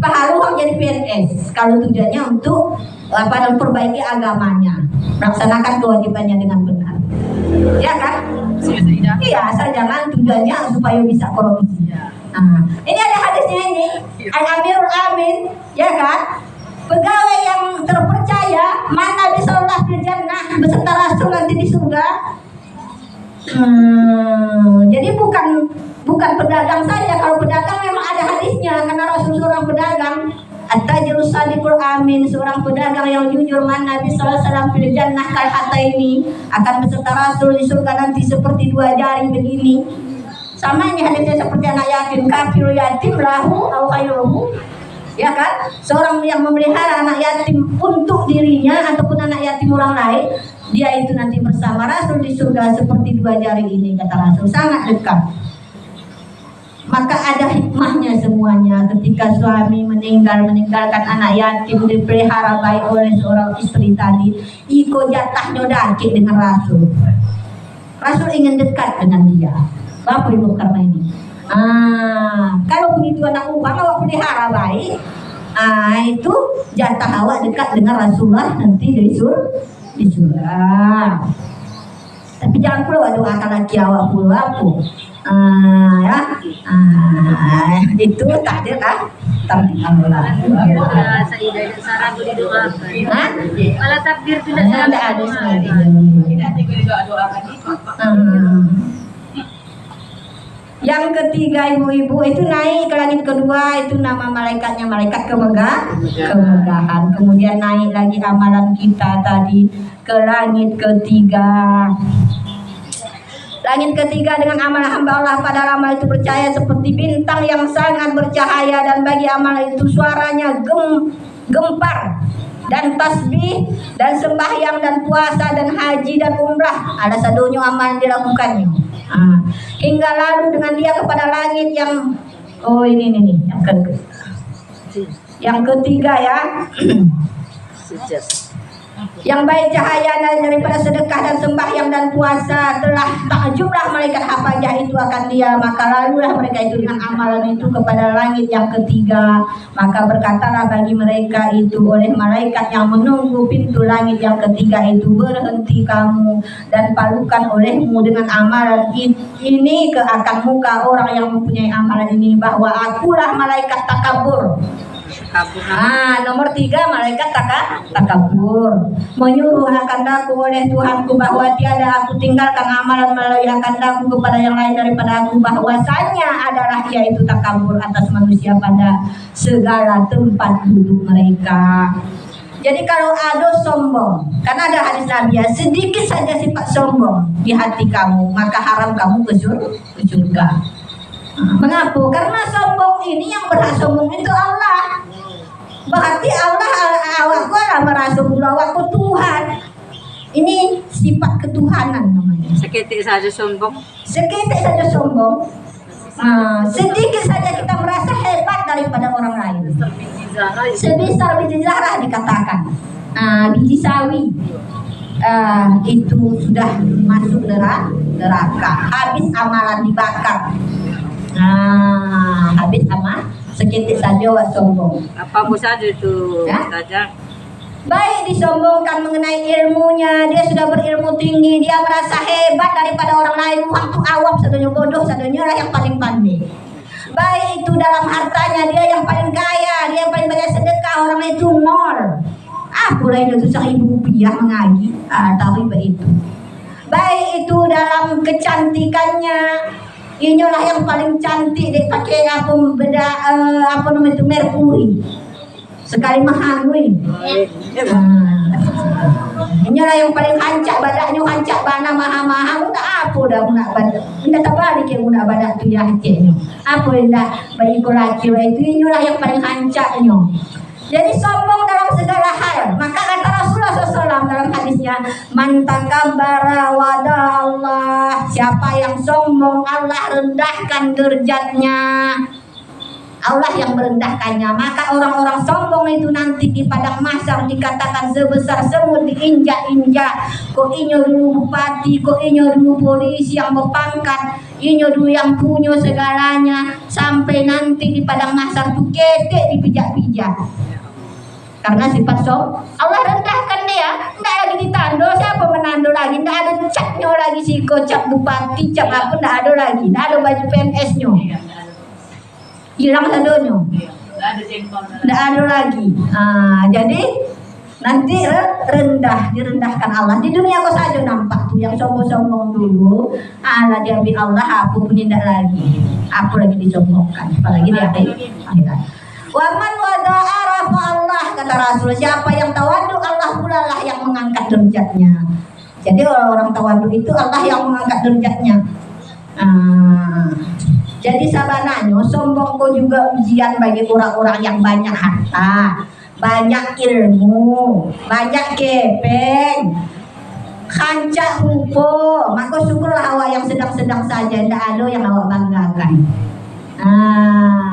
Pahala jadi PNS kalau tujuannya untuk memperbaiki agamanya, melaksanakan kewajibannya dengan benar. Ya kan? Iya, asal jangan tujuannya supaya bisa korupsi. Ini ada hadisnya ini, Al-Amirul Amin, ya kan? Pegawai yang terpercaya, mana bisa Allah di jannah beserta Rasul nanti di surga. Jadi bukan pedagang saja. Kalau pedagang memang ada hadisnya, karena Rasul seorang pedagang. At-tajirus sadiqul amin, seorang pedagang yang jujur, mana Nabi sallallahu alaihi wasallam fil jannah kal hatta ini akan beserta Rasul di surga nanti seperti dua jari begini. Sama ini hadisnya seperti anak yatim, kafir yatim lahu au khairuhu. Ya kan, seorang yang memelihara anak yatim untuk dirinya ataupun anak yatim orang lain, dia itu nanti bersama Rasul di surga seperti dua jari ini, kata Rasul, sangat dekat. Maka ada hikmahnya semuanya. Ketika suami meninggalkan anak yatim dipelihara baik oleh seorang istri tadi, iko jatahnya dakik dengan Rasul. Rasul ingin dekat dengan dia. Bapak Ibu karena ini. Kalau begitu anak uang awak pelihara baik, itu jatah awak dekat dengan Rasulullah nanti di surga. Tapi jangan perlu doakan lagi awak puluh aku. Itu takdir kan? Takdir Allah. Kalau takdir tidak ada sekali. Yang ketiga ibu-ibu itu naik ke langit kedua, itu nama malaikatnya malaikat kemegahan. Kemudian naik lagi amalan kita tadi ke langit ketiga. Langit ketiga dengan amal hamba Allah pada amal itu percaya seperti bintang yang sangat bercahaya, dan bagi amal itu suaranya gempar, dan tasbih dan sembahyang dan puasa dan haji dan umrah ada sadonya amal dilakukannya. Hingga lalu dengan dia kepada langit yang ini yang ketiga ya. Yang baik cahaya daripada sedekah dan sembahyang dan puasa telah tak jumlah malaikat hafajah itu akan dia, maka lalulah mereka itu dengan amalan itu kepada langit yang ketiga. Maka berkatalah bagi mereka itu oleh malaikat yang menunggu pintu langit yang ketiga itu, berhenti kamu dan palukan olehmu dengan amalan ini ke akan muka orang yang mempunyai amalan ini, bahwa akulah malaikat takabur. Nomor 3 malaikat takabur, menyuruh akandaku oleh Tuhanku bahwa tiada aku tinggalkan amalan melalui akandaku kepada yang lain daripada aku, bahwasanya adalah yaitu takabur atas manusia pada segala tempat duduk mereka. Jadi kalau ada sombong, karena ada hadis Nabi ya, sedikit saja sifat sombong di hati kamu, maka haram kamu ke surga. Mengapa? Karena sombong ini yang berhak sombong itu Allah. Berarti Allah awakku merasa pula awakku Tuhan. Ini sifat ketuhanan namanya. Seketik saja sombong. Seketik saja sombong. Sedikit saja kita merasa hebat daripada orang lain. Sebesar biji zarah dikatakan. Biji sawi itu sudah masuk neraka. Habis amalan dibakar. Habis amal. Seketik saja wak sombong. Apa saja itu saja. Baik disombongkan mengenai ilmunya, dia sudah berilmu tinggi, dia merasa hebat daripada orang lain, waktu awam satunya bodoh, satunya lah yang paling pandai. Baik itu dalam hartanya, dia yang paling kaya, dia yang paling banyak sedekah, orang lain itu nol. Pula itu 1.000 rupiah mengaji, tahu itu. Baik itu dalam kecantikannya, inilah yang paling cantik, dia pakai apa namanya itu merkuri. Sekali mahal gue. Inilah yang paling hancak badaknya, hancak bana mahal-mahal udah apa dah nak badak. Indah terbalik yang udah badak tu ya hanciknya. Apa indah bagi laki itu inilah yang paling hancaknya. Jadi sombong dalam segala hal. Maka kata Rasulullah SAW dalam hadisnya, man takabbara wada Allah. Siapa yang sombong Allah rendahkan derajatnya. Allah yang merendahkannya. Maka orang-orang sombong itu nanti di padang mahsyar dikatakan sebesar semut diinjak-injak. Kok inyo dulu bupati, kok inyo dulu polisi yang berpangkat, inyo dulu yang punya segalanya, sampai nanti di padang mahsyar tuh ketek dipijak-pijak. Karena sifat sombong Allah rendahkan dia. Tidak lagi ditando. Siapa menando lagi? Tidak ada capnya lagi si cap bupati, cap apa, tidak ada lagi. Tidak ada baju PNS-nya. Hilang sadonya, tidak ada lagi. Jadi nanti direndahkan Allah. Di dunia kau saja nampak tuh yang sombong-sombong dulu, diambil Allah, aku punya tidak lagi, aku lagi disombongkan, apalagi di akhirat. Waman wada arafa Allah, kata Rasul, siapa yang tawadu Allah pula lah yang mengangkat derajatnya. Jadi orang-orang tawadu itu Allah yang mengangkat derajatnya. Jadi sabananya sombong kau juga ujian bagi orang-orang yang banyak harta, banyak ilmu, banyak kepeng, kancak rupo. Maka syukurlah awak yang sedang-sedang saja, tidak ada yang awak banggakan.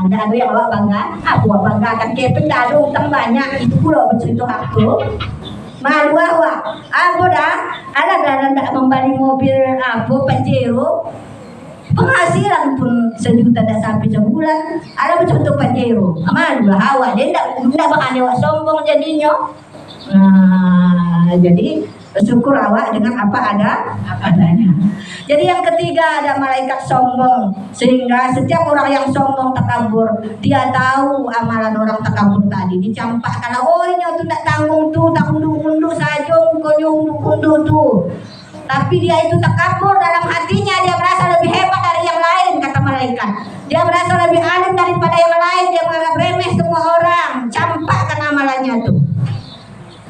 Tidak ada yang awak banggakan. Aku banggakan kepeng, tidak ada utang banyak. Itu pula bercerita aku. Malu awak. Aku dah, ada tidak membeli mobil Pajero. Penghasilan pun 1 juta tak sampai sebulan. Ada betul-betul Pajero. Malu lah awak. Dia tidak bakal awak sombong jadinya. Jadi bersyukur awak dengan apa adanya. Jadi yang ketiga ada malaikat sombong. Sehingga setiap orang yang sombong takabur, dia tahu amalan orang takabur tadi. Dicampak kalau ini tu tak tanggung tu, tak unduh-unduh saja, mukonya unduh-unduh tu. Tapi dia itu takabur dalam hatinya, dia merasa lebih hebat dari yang lain, kata malaikat. Dia merasa lebih alim daripada yang lain, dia menganggap remeh semua orang. Campakkan amalannya tuh.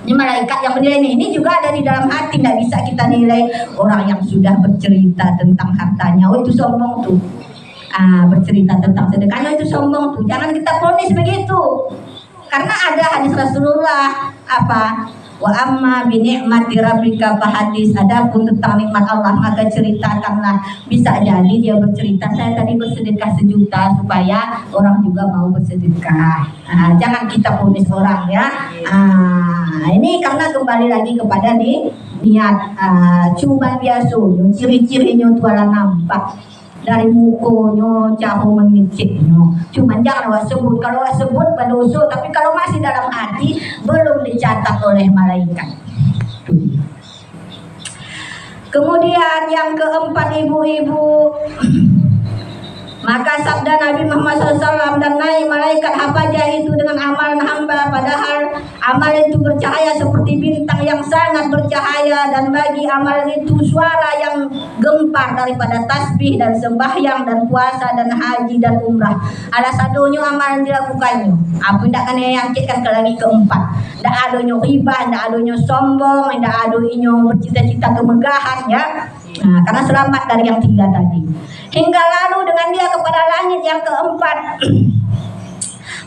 Ini malaikat yang menilai ini juga ada di dalam hati. Tidak bisa kita nilai orang yang sudah bercerita tentang hartanya, oh itu sombong tuh. Bercerita tentang sedekahnya, itu sombong tuh. Jangan kita vonis begitu. Karena ada hadis Rasulullah wa amma bi ni'mati rabbika fahadis. Adapun tentang nikmat Allah maka ceritakanlah. Bisa jadi dia bercerita, saya tadi bersedekah 1 juta supaya orang juga mau bersedekah. Jangan kita vonis orang ya. Ini karena kembali lagi kepada niat. Cuma biasa ciri-cirinya itu adalah nampak dari mukonya, jauh mengiciknya. Cuman jangan awak sebut. Kalau awak sebut berdosa, tapi kalau masih dalam hati belum dicatat oleh malaikat. Kemudian yang keempat, ibu-ibu, maka sabda Nabi Muhammad SAW dan naik malaikat apa aja itu dengan amalan hamba, padahal amal itu bercahaya seperti bintang yang sangat bercahaya, dan bagi amal itu suara yang gempar daripada tasbih dan sembahyang dan puasa dan haji dan umrah. Ada sadonya amalan dilakukannya. Apa tidak kena yang ke lagi keempat. Tidak adanya riba, tidak adanya sombong, tidak adanya bercita-cita kemegahan ya. Karena selamat dari yang 3 tadi. Hingga lalu dengan dia kepada langit yang keempat.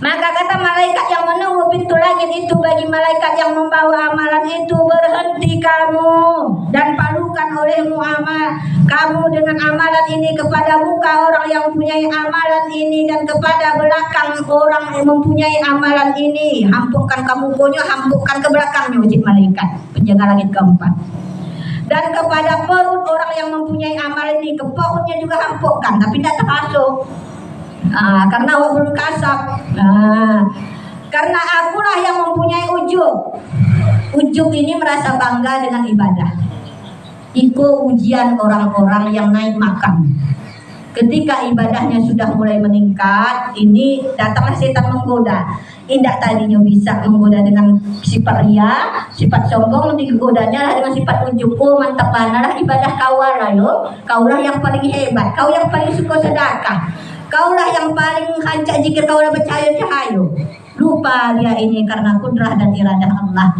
Maka Maka kata malaikat yang menunggu pintu langit itu bagi malaikat yang membawa amalan itu, berhenti kamu dan palukan olehmu amal kamu dengan amalan ini kepada muka orang yang mempunyai amalan ini dan kepada belakang orang yang mempunyai amalan ini. Hampukkan kamu punya, hampukkan ke belakangnya, uji malaikat penjaga langit keempat. Dan kepada perut orang yang mempunyai amalan ini, ke perutnya juga hampukkan, tapi tidak termasuk. Karena awak belum kasap. Karena akulah yang mempunyai ujub. Ujub ini merasa bangga dengan ibadah. Itu ujian orang-orang yang naik makam. Ketika ibadahnya sudah mulai meningkat, ini datanglah setan menggoda. Indah tadinya bisa menggoda dengan sifat ria, sifat sombong, digodanya dengan sifat ujub. Oh mantap manalah ibadah kaulah yo. Kaulah yang paling hebat, kau yang paling suka sedekah. Kaulah yang paling hancak jika kaulah bercahaya-cahaya. Lupa dia ini karena kudrah dan iradah Allah,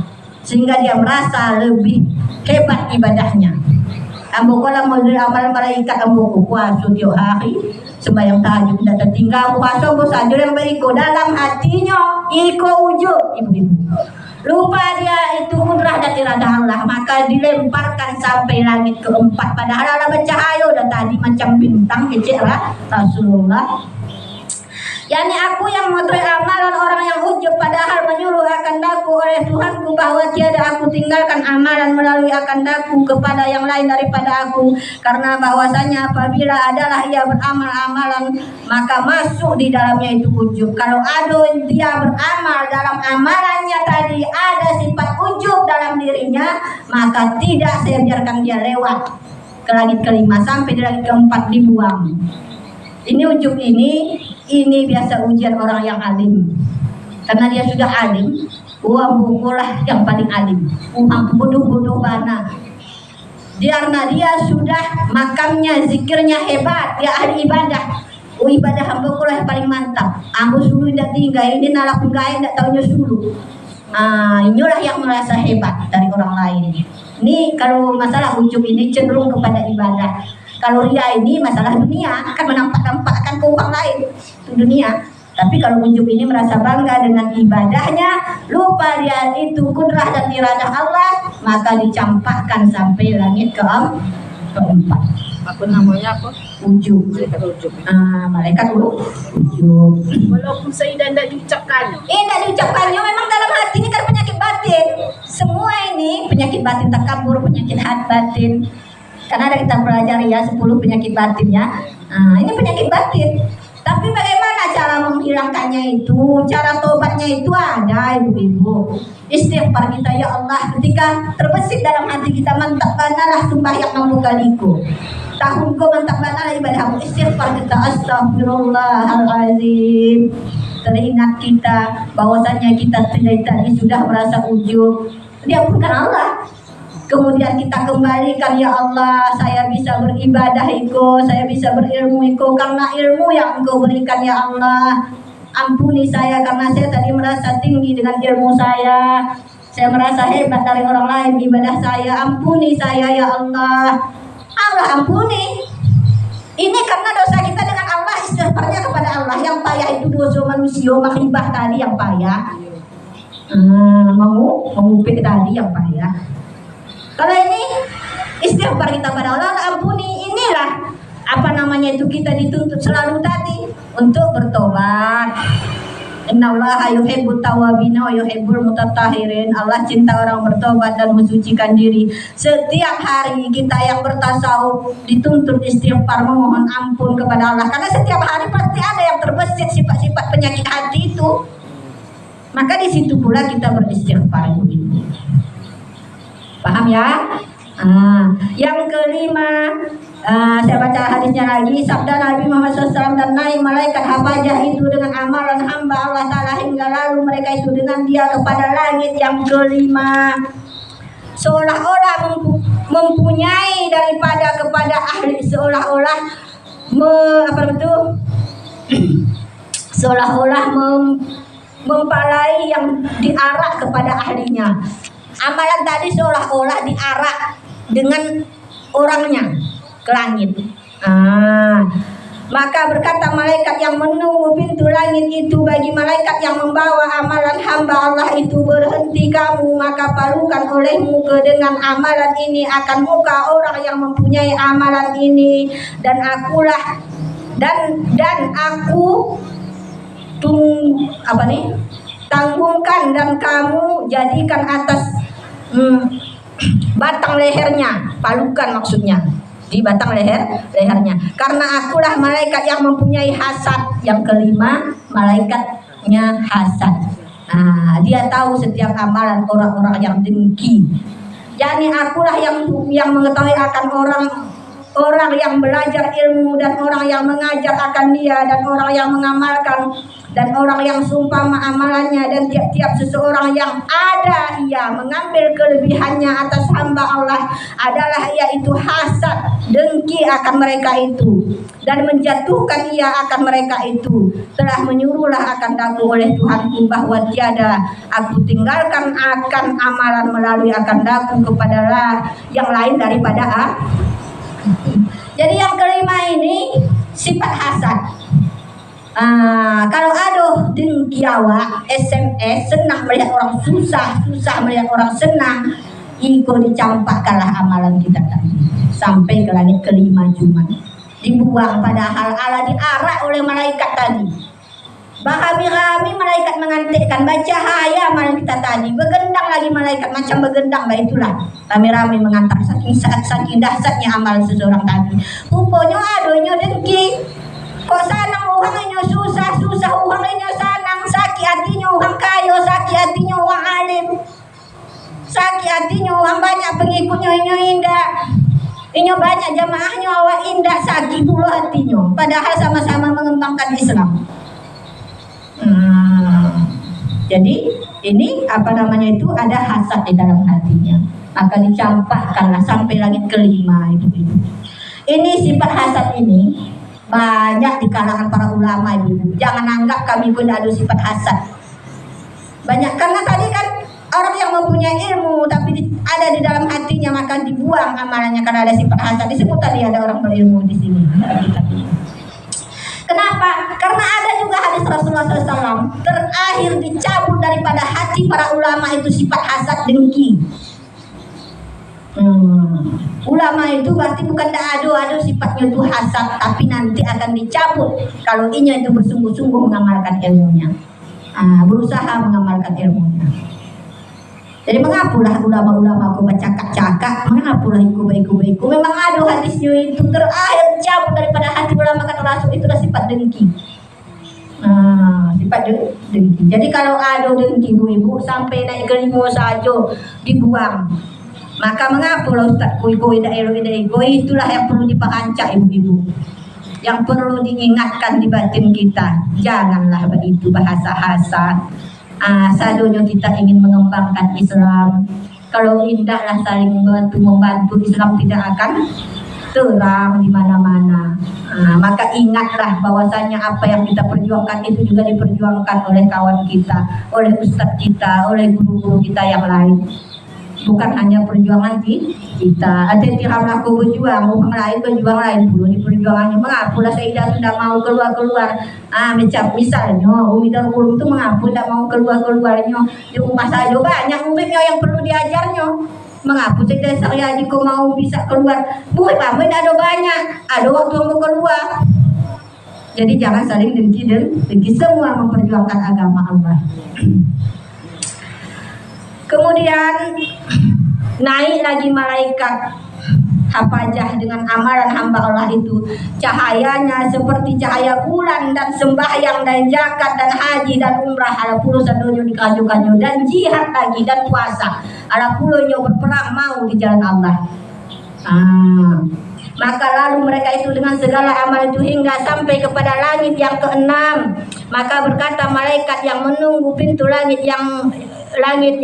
sehingga dia merasa lebih hebat ibadahnya. Ambo kala model amal malaikat ambo puasa tiap hari, sembahyang tahajud tidak tertinggal, puasa ambo saja yang beriko dalam hatinya iko ujub ibu-ibu. Lupa dia itu kudrah dan iradah Allah, maka dilemparkan sampai langit keempat. Padahal Allah bercahaya dan tadi macam bintang kecil lah Rasulullah. Yani aku yang mengetahui amalan orang yang ujub, padahal menyuruh akan daku oleh Tuhanku bahwa tiada aku tinggalkan amalan melalui akan daku kepada yang lain daripada aku, karena bahwasanya apabila adalah ia beramal amalan maka masuk di dalamnya itu ujub. Kalau ada dia beramal dalam amalannya tadi ada sifat ujub dalam dirinya, maka tidak saya biarkan dia lewat ke langit kelima sampai di langit keempat dibuang. Ini ujub ini biasa ujian orang yang alim, karena dia sudah alim. Uang bukulah yang paling alim, uang bodoh-bodoh bana. Karena dia sudah makamnya, zikirnya hebat, dia ahli ibadah. Ibadah hamba kulah yang paling mantap. Ambo sulu tidak tinggal, ini nalak penggai tidak tahunya sulu. Inilah yang merasa hebat dari orang lain. Ini kalau masalah ujub ini cenderung kepada ibadah. Kalau ria ini masalah dunia, akan menampak-nampakkan ke orang lain itu dunia. Tapi kalau ujub ini merasa bangga dengan ibadahnya, lupa dia itu kudrah dan iradah Allah, maka dicampakkan sampai langit keempat. Apa namanya apa? Ujub. Malaikat ujub. Malaikat ujub. Walaupun saya tidak diucapkan. Tidak diucapkannya memang dalam hati ini kan penyakit batin. Semua ini penyakit batin takabur, penyakit hati batin. Karena ada kita belajar ya 10 penyakit batinnya. Ini penyakit batin. Tapi bagaimana cara menghilangkannya itu? Cara tobatnya itu ada ibu-ibu. Istighfar kita, ya Allah, ketika terbesit dalam hati kita, mantap banalah sembahyang membukaliko. Tahunku mantap banalah ibadahmu. Istighfar kita, astagfirullahalazim. Teringat kita bahwasanya kita tadi sudah merasa ujub. Diampunkan Allah. Kemudian kita kembalikan, ya Allah, saya bisa beribadah Iko, saya bisa berilmu Iko karena ilmu yang Engkau berikan, ya Allah. Ampuni saya karena saya tadi merasa tinggi dengan ilmu saya merasa hebat dari orang lain ibadah saya. Ampuni saya, ya Allah. Allah ampuni. Ini karena dosa kita dengan Allah, istighfarnya kepada Allah. Yang payah itu dosa manusia, makhibah tadi yang payah. Mengupik tadi yang payah. Kalau ini istighfar kita pada Allah, ampuni. Inilah apa namanya itu, kita dituntut selalu tadi untuk bertobat. Innallaha yuhibbut tawwabina wa yuhibbul mutatahhirin. Allah cinta orang bertobat dan mensucikan diri. Setiap hari kita yang bertasawuf dituntut istighfar, memohon ampun kepada Allah, karena setiap hari pasti ada yang terbesit sifat-sifat penyakit hati itu. Maka di situ pula kita beristighfar begini. Paham ya? Yang kelima, saya baca hadisnya lagi. Sabda Nabi Muhammad SAW, dan naik malaikat hafajah itu dengan amalan hamba Allah Ta'ala hingga lalu mereka itu dengan dia kepada langit yang kelima, seolah-olah mempunyai daripada kepada ahli, seolah-olah seolah-olah mempalai yang diarak kepada ahlinya. Amalan tadi seolah-olah diarak dengan orangnya ke langit. Maka berkata malaikat yang menunggu pintu langit itu bagi malaikat yang membawa amalan hamba Allah itu, berhenti kamu, maka palukan olehmu ke dengan amalan ini akan muka orang yang mempunyai amalan ini, dan akulah dan aku tanggungkan dan kamu jadikan atas batang lehernya, palukan maksudnya di batang lehernya, karena akulah malaikat yang mempunyai hasad. Yang kelima, malaikatnya hasad. Nah, dia tahu setiap amalan orang-orang yang dengki. Yani akulah yang mengetahui akan orang yang belajar ilmu dan orang yang mengajar akan dia dan orang yang mengamalkan dan orang yang sumpah amalannya, dan tiap-tiap seseorang yang ada ia mengambil kelebihannya atas hamba Allah adalah yaitu hasad, dengki akan mereka itu, dan menjatuhkan ia akan mereka itu. Telah menyuruhlah akan aku oleh Tuhanku bahwa tiada aku tinggalkan akan amalan melalui akan daku kepada yang lain daripada Jadi yang kelima ini sifat hasad. Kalau aduh dengki awak, SMS senang melihat orang susah melihat orang senang, iko dicampakkanlah amalan kita tadi sampai ke langit kelima Jumat, dibuang padahal Allah diarak oleh malaikat tadi. Bahami-hami malaikat mengantikkan, baca haya amalan kita tadi, begendang lagi malaikat macam begendang, itulah rame-rame mengantar saking dahsyatnya amalan seseorang tadi. Rupanya aduhnya dengki, kok sanang uhangnya susah uhangnya sanang, sakit hatinya uhang kayo, sakit hatinya uhang alim, sakit hatinya uhang banyak pengikutnya indah, inyo banyak jamaahnya awak indah, sakit dulu hatinya, padahal sama-sama mengembangkan Islam. Jadi ini itu ada hasad di dalam hatinya, maka dicampakkanlah sampai langit kelima itu. Ini sifat hasad ini banyak di kalangan para ulama ibu. Jangan anggap kami pun ada sifat hasad. Banyak karena tadi kan orang yang mempunyai ilmu tapi ada di dalam hatinya maka dibuang amalannya karena ada sifat hasad. Disebut tadi ada orang berilmu di sini. Kenapa? Karena ada juga hadis Rasulullah SAW terakhir dicabut daripada hati para ulama itu sifat hasad dengki. Ulama itu berarti bukan ado sifatnya itu hasad, tapi nanti akan dicabut kalau inya itu bersungguh-sungguh mengamalkan ilmunya, berusaha mengamalkan ilmunya. Jadi mengapulah ulama-ulama ku bercakap-cakap, mengapulah iku memang ada hadisnya itu terakhir cabut daripada hati ulama kata Rasul itu adalah sifat dengki. Sifat dengki. Jadi kalau ada dengki ibu sampai naik kelima saja dibuang. Maka mengapulah Ustaz iku itulah yang perlu dipahancak ibu-ibu. Yang perlu diingatkan di batin kita. Janganlah begitu bahasa hasad. Sadonya kita ingin mengembangkan Islam. Kalau indahlah saling membantu Islam tidak akan terang di mana-mana. Maka ingatlah bahwasanya apa yang kita perjuangkan itu juga diperjuangkan oleh kawan kita, oleh ustadz kita, oleh guru-guru kita yang lain. Bukan hanya perjuangan kita. Ada tiap aku berjuang, orang lain berjuang lain puluh di perjuangannya. Mengapulah Sayyidah sudah mau keluar. Macam misalnya Umi Darul itu mengaku tidak mau keluarnya di rumah saja banyak muridnya yang perlu diajarnya. Mengaku Sayyidah Saryadi kau mau bisa keluar, bukan apa ada banyak, ada waktu mau keluar. Jadi jangan saling dengki semua memperjuangkan agama Allah. Kemudian naik lagi malaikat hafajah dengan amalan hamba Allah itu, cahayanya seperti cahaya bulan dan sembahyang dan zakat dan haji dan umrah, ala puluh sadonya dikajukannya, dan jihad lagi dan puasa, ala puluhnya berperang mau di jalan Allah. Maka lalu mereka itu dengan segala amal itu hingga sampai kepada langit yang keenam. Maka berkata malaikat yang menunggu pintu langit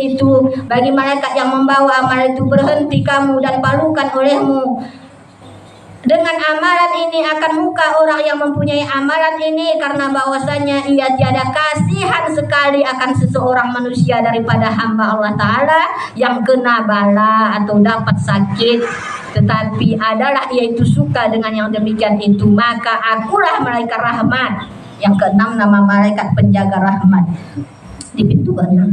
itu bagi malaikat yang membawa amal itu, berhenti kamu dan palukan olehmu dengan amalan ini akan muka orang yang mempunyai amalan ini, karena bahwasanya ia tiada kasihan sekali akan seseorang manusia daripada hamba Allah Ta'ala yang kena bala atau dapat sakit tetapi adalah ia itu suka dengan yang demikian itu, maka akulah malaikat rahmat. Yang keenam, nama malaikat penjaga rahmat di pintu keenam.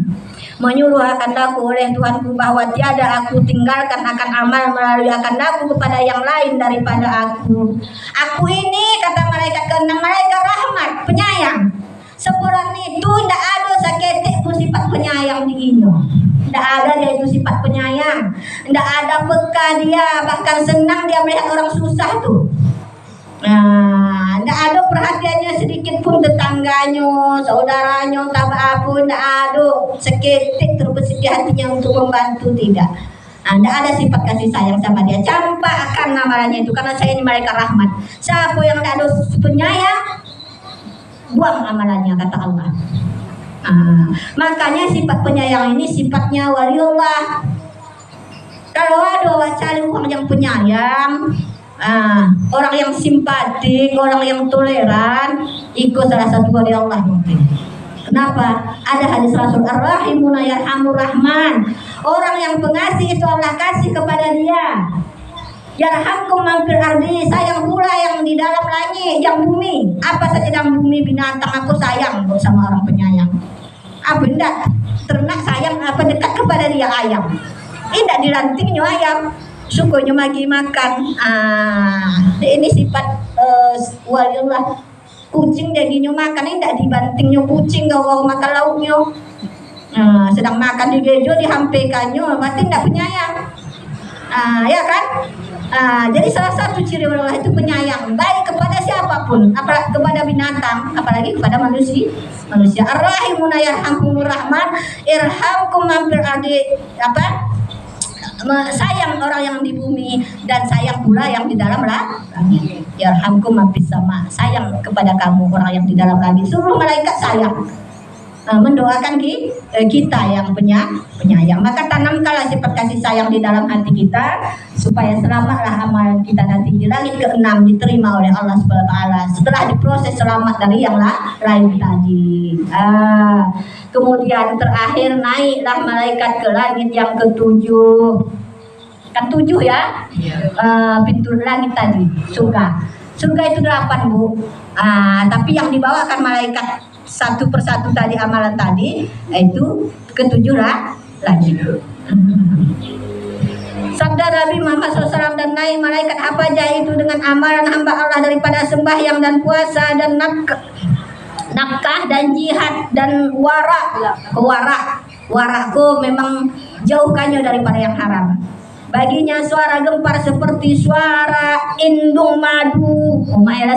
Menyuruh akan aku oleh Tuhanku bahwa tiada aku tinggalkan akan amal melalui akan aku kepada yang lain daripada aku. Aku ini, kata malaikat keenam, malaikat rahmat, penyayang. Sepuran itu tidak ada saketik pun sifat penyayang di Ino. Tidak ada dia itu sifat penyayang. Tidak ada peka dia, bahkan senang dia melihat orang susah tuh. Nah, tidak ada perhatiannya sedikit pun tetangganya, saudaranya, tabak pun tidak ada seketik terbesit di hatinya untuk membantu, tidak. Nah, tidak ada sifat kasih sayang sama dia. Campakkan amalannya itu, karena saya ini malaikat rahmat. Siapa yang tidak ada penyayang, buang amalannya, kata Allah. Makanya sifat penyayang ini sifatnya waliullah. Kalau ada wacali orang yang penyayang, orang yang simpatik, orang yang toleran, ikut salah satu wali Allah mungkin. Kenapa? Ada hadis Rasul, ar-rahimuna yarhamur rahman. Orang yang pengasih itu Allah kasih kepada dia. Yarhamkum man fil ardi, sayang pula yang di dalam langit, yang bumi. Apa saja dalam bumi, binatang aku sayang sama orang penyayang. Apa enggak? Ternak sayang apa dekat kepada dia, ayam. Tidak dirantingnya ayam, sukunya magi makan. Ini sifat waliullah. Kucing dagingnya makan, ini tidak dibantingnya kucing kalau makan lauknya. Sedang makan di gejo dihampaikannya, berarti tidak penyayang. Ya kan? Jadi salah satu ciri waliullah itu penyayang, baik kepada siapapun, apalagi kepada binatang, apalagi kepada manusia. Ar-rahimuna yarhamkumur rahman, irhamkum man fil ardi, sayang orang yang di bumi dan sayang pula yang di dalam langit. Yarhamkum man fis sama, sayang kepada kamu orang yang di dalam langit. Suruh malaikat sayang, mendoakan kita yang penyayang. Maka tanamkanlah sifat kasih sayang di dalam hati kita, supaya selamatlah amalan kita nanti di langit keenam diterima oleh Allah SWT setelah diproses selamat dari yang lain tadi. Kemudian terakhir naiklah malaikat ke langit yang ketujuh. Kan 7 ya? Pintu langit tadi, surga. Surga itu 8, Bu. Tapi yang dibawakan malaikat satu persatu tadi amalan tadi, itu ketujuh lagi. Sabda Nabi Muhammad SAW, dan naik malaikat apa aja itu dengan amalan hamba Allah daripada sembahyang dan puasa dan nafkah dan jihad dan warakku memang jauhkannya daripada yang haram. Baginya suara gempar seperti suara indung madu,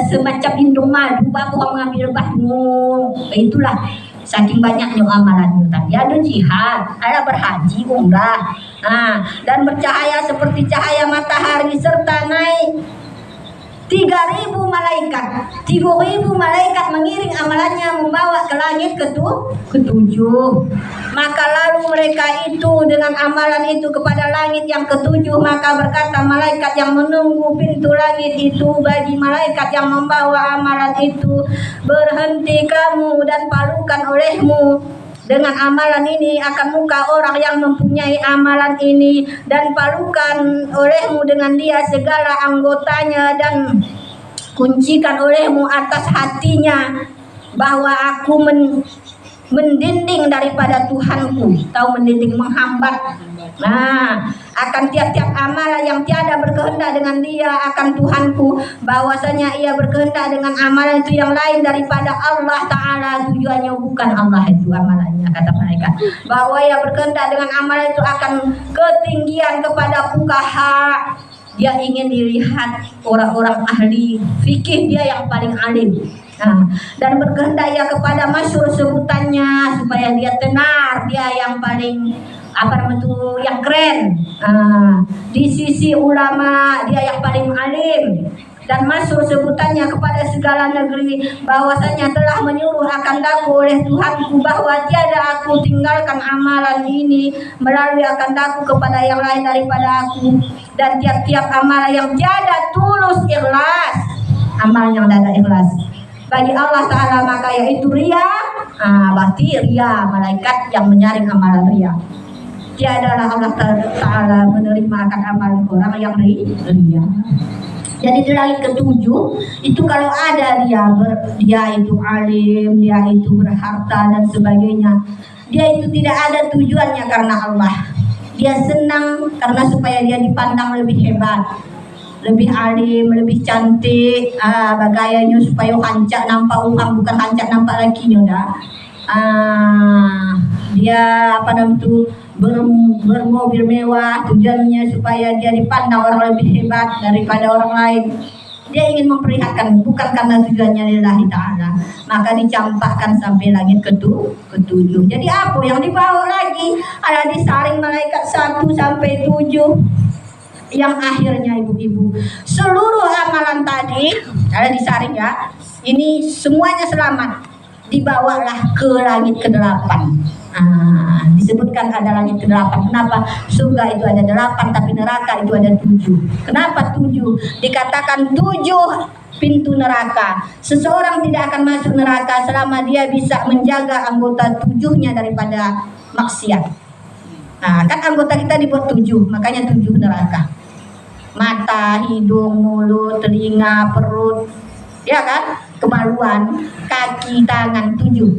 semacam indung madu, babu mengambil bahmu. Itulah saking banyaknya amalannya tadi. Ada jihad, ada berhaji, umrah, dan bercahaya seperti cahaya matahari, serta naik 3.000 malaikat. 3.000 malaikat mengiring amalannya membawa ke langit ketujuh. Maka lalu mereka itu dengan amalan itu kepada langit yang ketujuh, maka berkata malaikat yang menunggu pintu langit itu bagi malaikat yang membawa amalan itu, berhenti kamu dan palukan olehmu dengan amalan ini akan muka orang yang mempunyai amalan ini, dan palukan olehmu dengan dia segala anggotanya, dan kuncikan olehmu atas hatinya bahwa aku mendinding daripada Tuhanku. Tahu mendinding, menghambat. Akan tiap-tiap amalan yang tiada berkehendak dengan dia akan Tuhanku, bahwasanya ia berkehendak dengan amalan itu yang lain daripada Allah Ta'ala. Tujuannya bukan Allah itu amalannya, kata malaikat. Bahwa ia berkehendak dengan amalan itu akan ketinggian kepada fuqaha. Dia ingin dilihat orang-orang ahli fikih, dia yang paling alim. Dan berkehendak ia kepada masyhur sebutannya, supaya dia tenar, dia yang paling yang keren. Di sisi ulama dia yang paling alim, dan masyhur sebutannya kepada segala negeri, bahwasanya telah menyuruh akan daku oleh Tuhanku bahwa tiada aku tinggalkan amalan ini melalui akan daku kepada yang lain daripada aku, dan tiap-tiap amalan yang tiada tulus ikhlas, amalan yang tidak ikhlas bagi Allah Ta'ala, maka yaitu ria. Berarti ria, malaikat yang menyaring amalan ria. tiadalah Allah Ta'ala menerima akan amalan orang yang ria. Jadi di langit ketujuh itu kalau ada dia itu alim, dia itu berharta dan sebagainya, dia itu tidak ada tujuannya karena Allah. Dia senang karena supaya dia dipandang lebih hebat, lebih alim, lebih cantik, bagayanya supaya hancak nampak orang, bukan hancak nampak lakinya dah. Dia bermobil mewah, tujuannya supaya dia dipandang orang lebih hebat daripada orang lain. Dia ingin memperlihatkan, bukan karena tujuannya lillahi ta'ala. Maka dicampakkan sampai langit ketujuh. Jadi apa yang dibawa lagi? Ada disaring malaikat 1 sampai 7. Yang akhirnya ibu-ibu, seluruh amalan tadi ada disaring ya. Ini semuanya selamat. Dibawalah ke langit ke-8. Disebutkan ada langit ke-8. Kenapa? Surga itu ada 8, tapi neraka itu ada 7. Kenapa 7? Dikatakan 7 pintu neraka. Seseorang tidak akan masuk neraka selama dia bisa menjaga anggota 7-nya daripada maksiat. Kan anggota kita dibuat 7, makanya 7 neraka. Mata, hidung, mulut, telinga, perut, ya kan? Kemaluan, kaki, tangan, 7.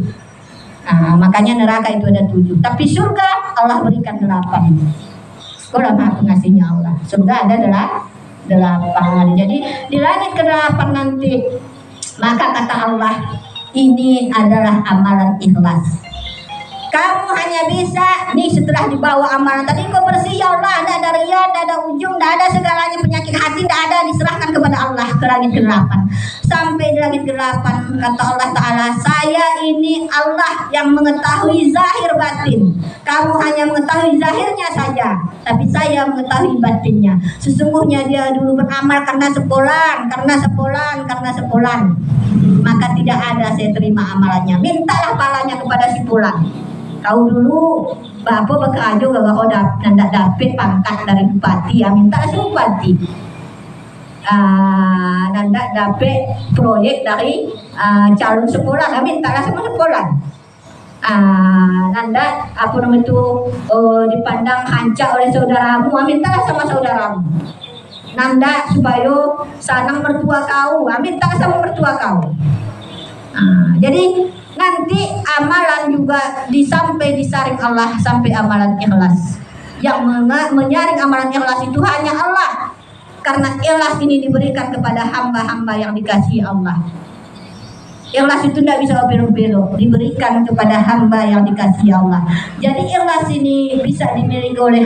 Makanya neraka itu ada 7. Tapi surga Allah berikan 8. Sekolah Maha Pengasihnya Allah. Surga ada 8. Jadi di langit ke-8 nanti, maka kata Allah, ini adalah amalan ikhlas. Kamu hanya bisa nih setelah dibawa amalan tadi kau bersih ya Allah, tidak ada ria, tidak ada ujung, tidak ada segalanya, penyakit hati tidak ada, diserahkan kepada Allah ke langit ke-8. Sampai di langit ke-8 kata Allah Ta'ala, saya ini Allah yang mengetahui zahir batin. Kamu hanya mengetahui zahirnya saja, tapi saya mengetahui batinnya. Sesungguhnya dia dulu beramal karena sepolan, maka tidak ada saya terima amalannya. Mintalah palanya kepada si pulang. Kau dulu bapak bekerja gak kau tidak dapat pangkat dari bupati, minta si bupati. Tidak dapat proyek dari calon sekolah, minta sama sekolah. Nanda dipandang hancak oleh saudaramu, minta sama saudaramu. Nanda supaya sanang mertua kau, minta sama mertua kau. Jadi nanti amalan juga sampai disaring Allah, sampai amalan ikhlas. Yang menyaring amalan ikhlas itu hanya Allah. Karena ikhlas ini diberikan kepada hamba-hamba yang dikasihi Allah. Ikhlas itu tidak bisa belok-belok, diberikan kepada hamba yang dikasihi Allah. Jadi ikhlas ini bisa dimiliki oleh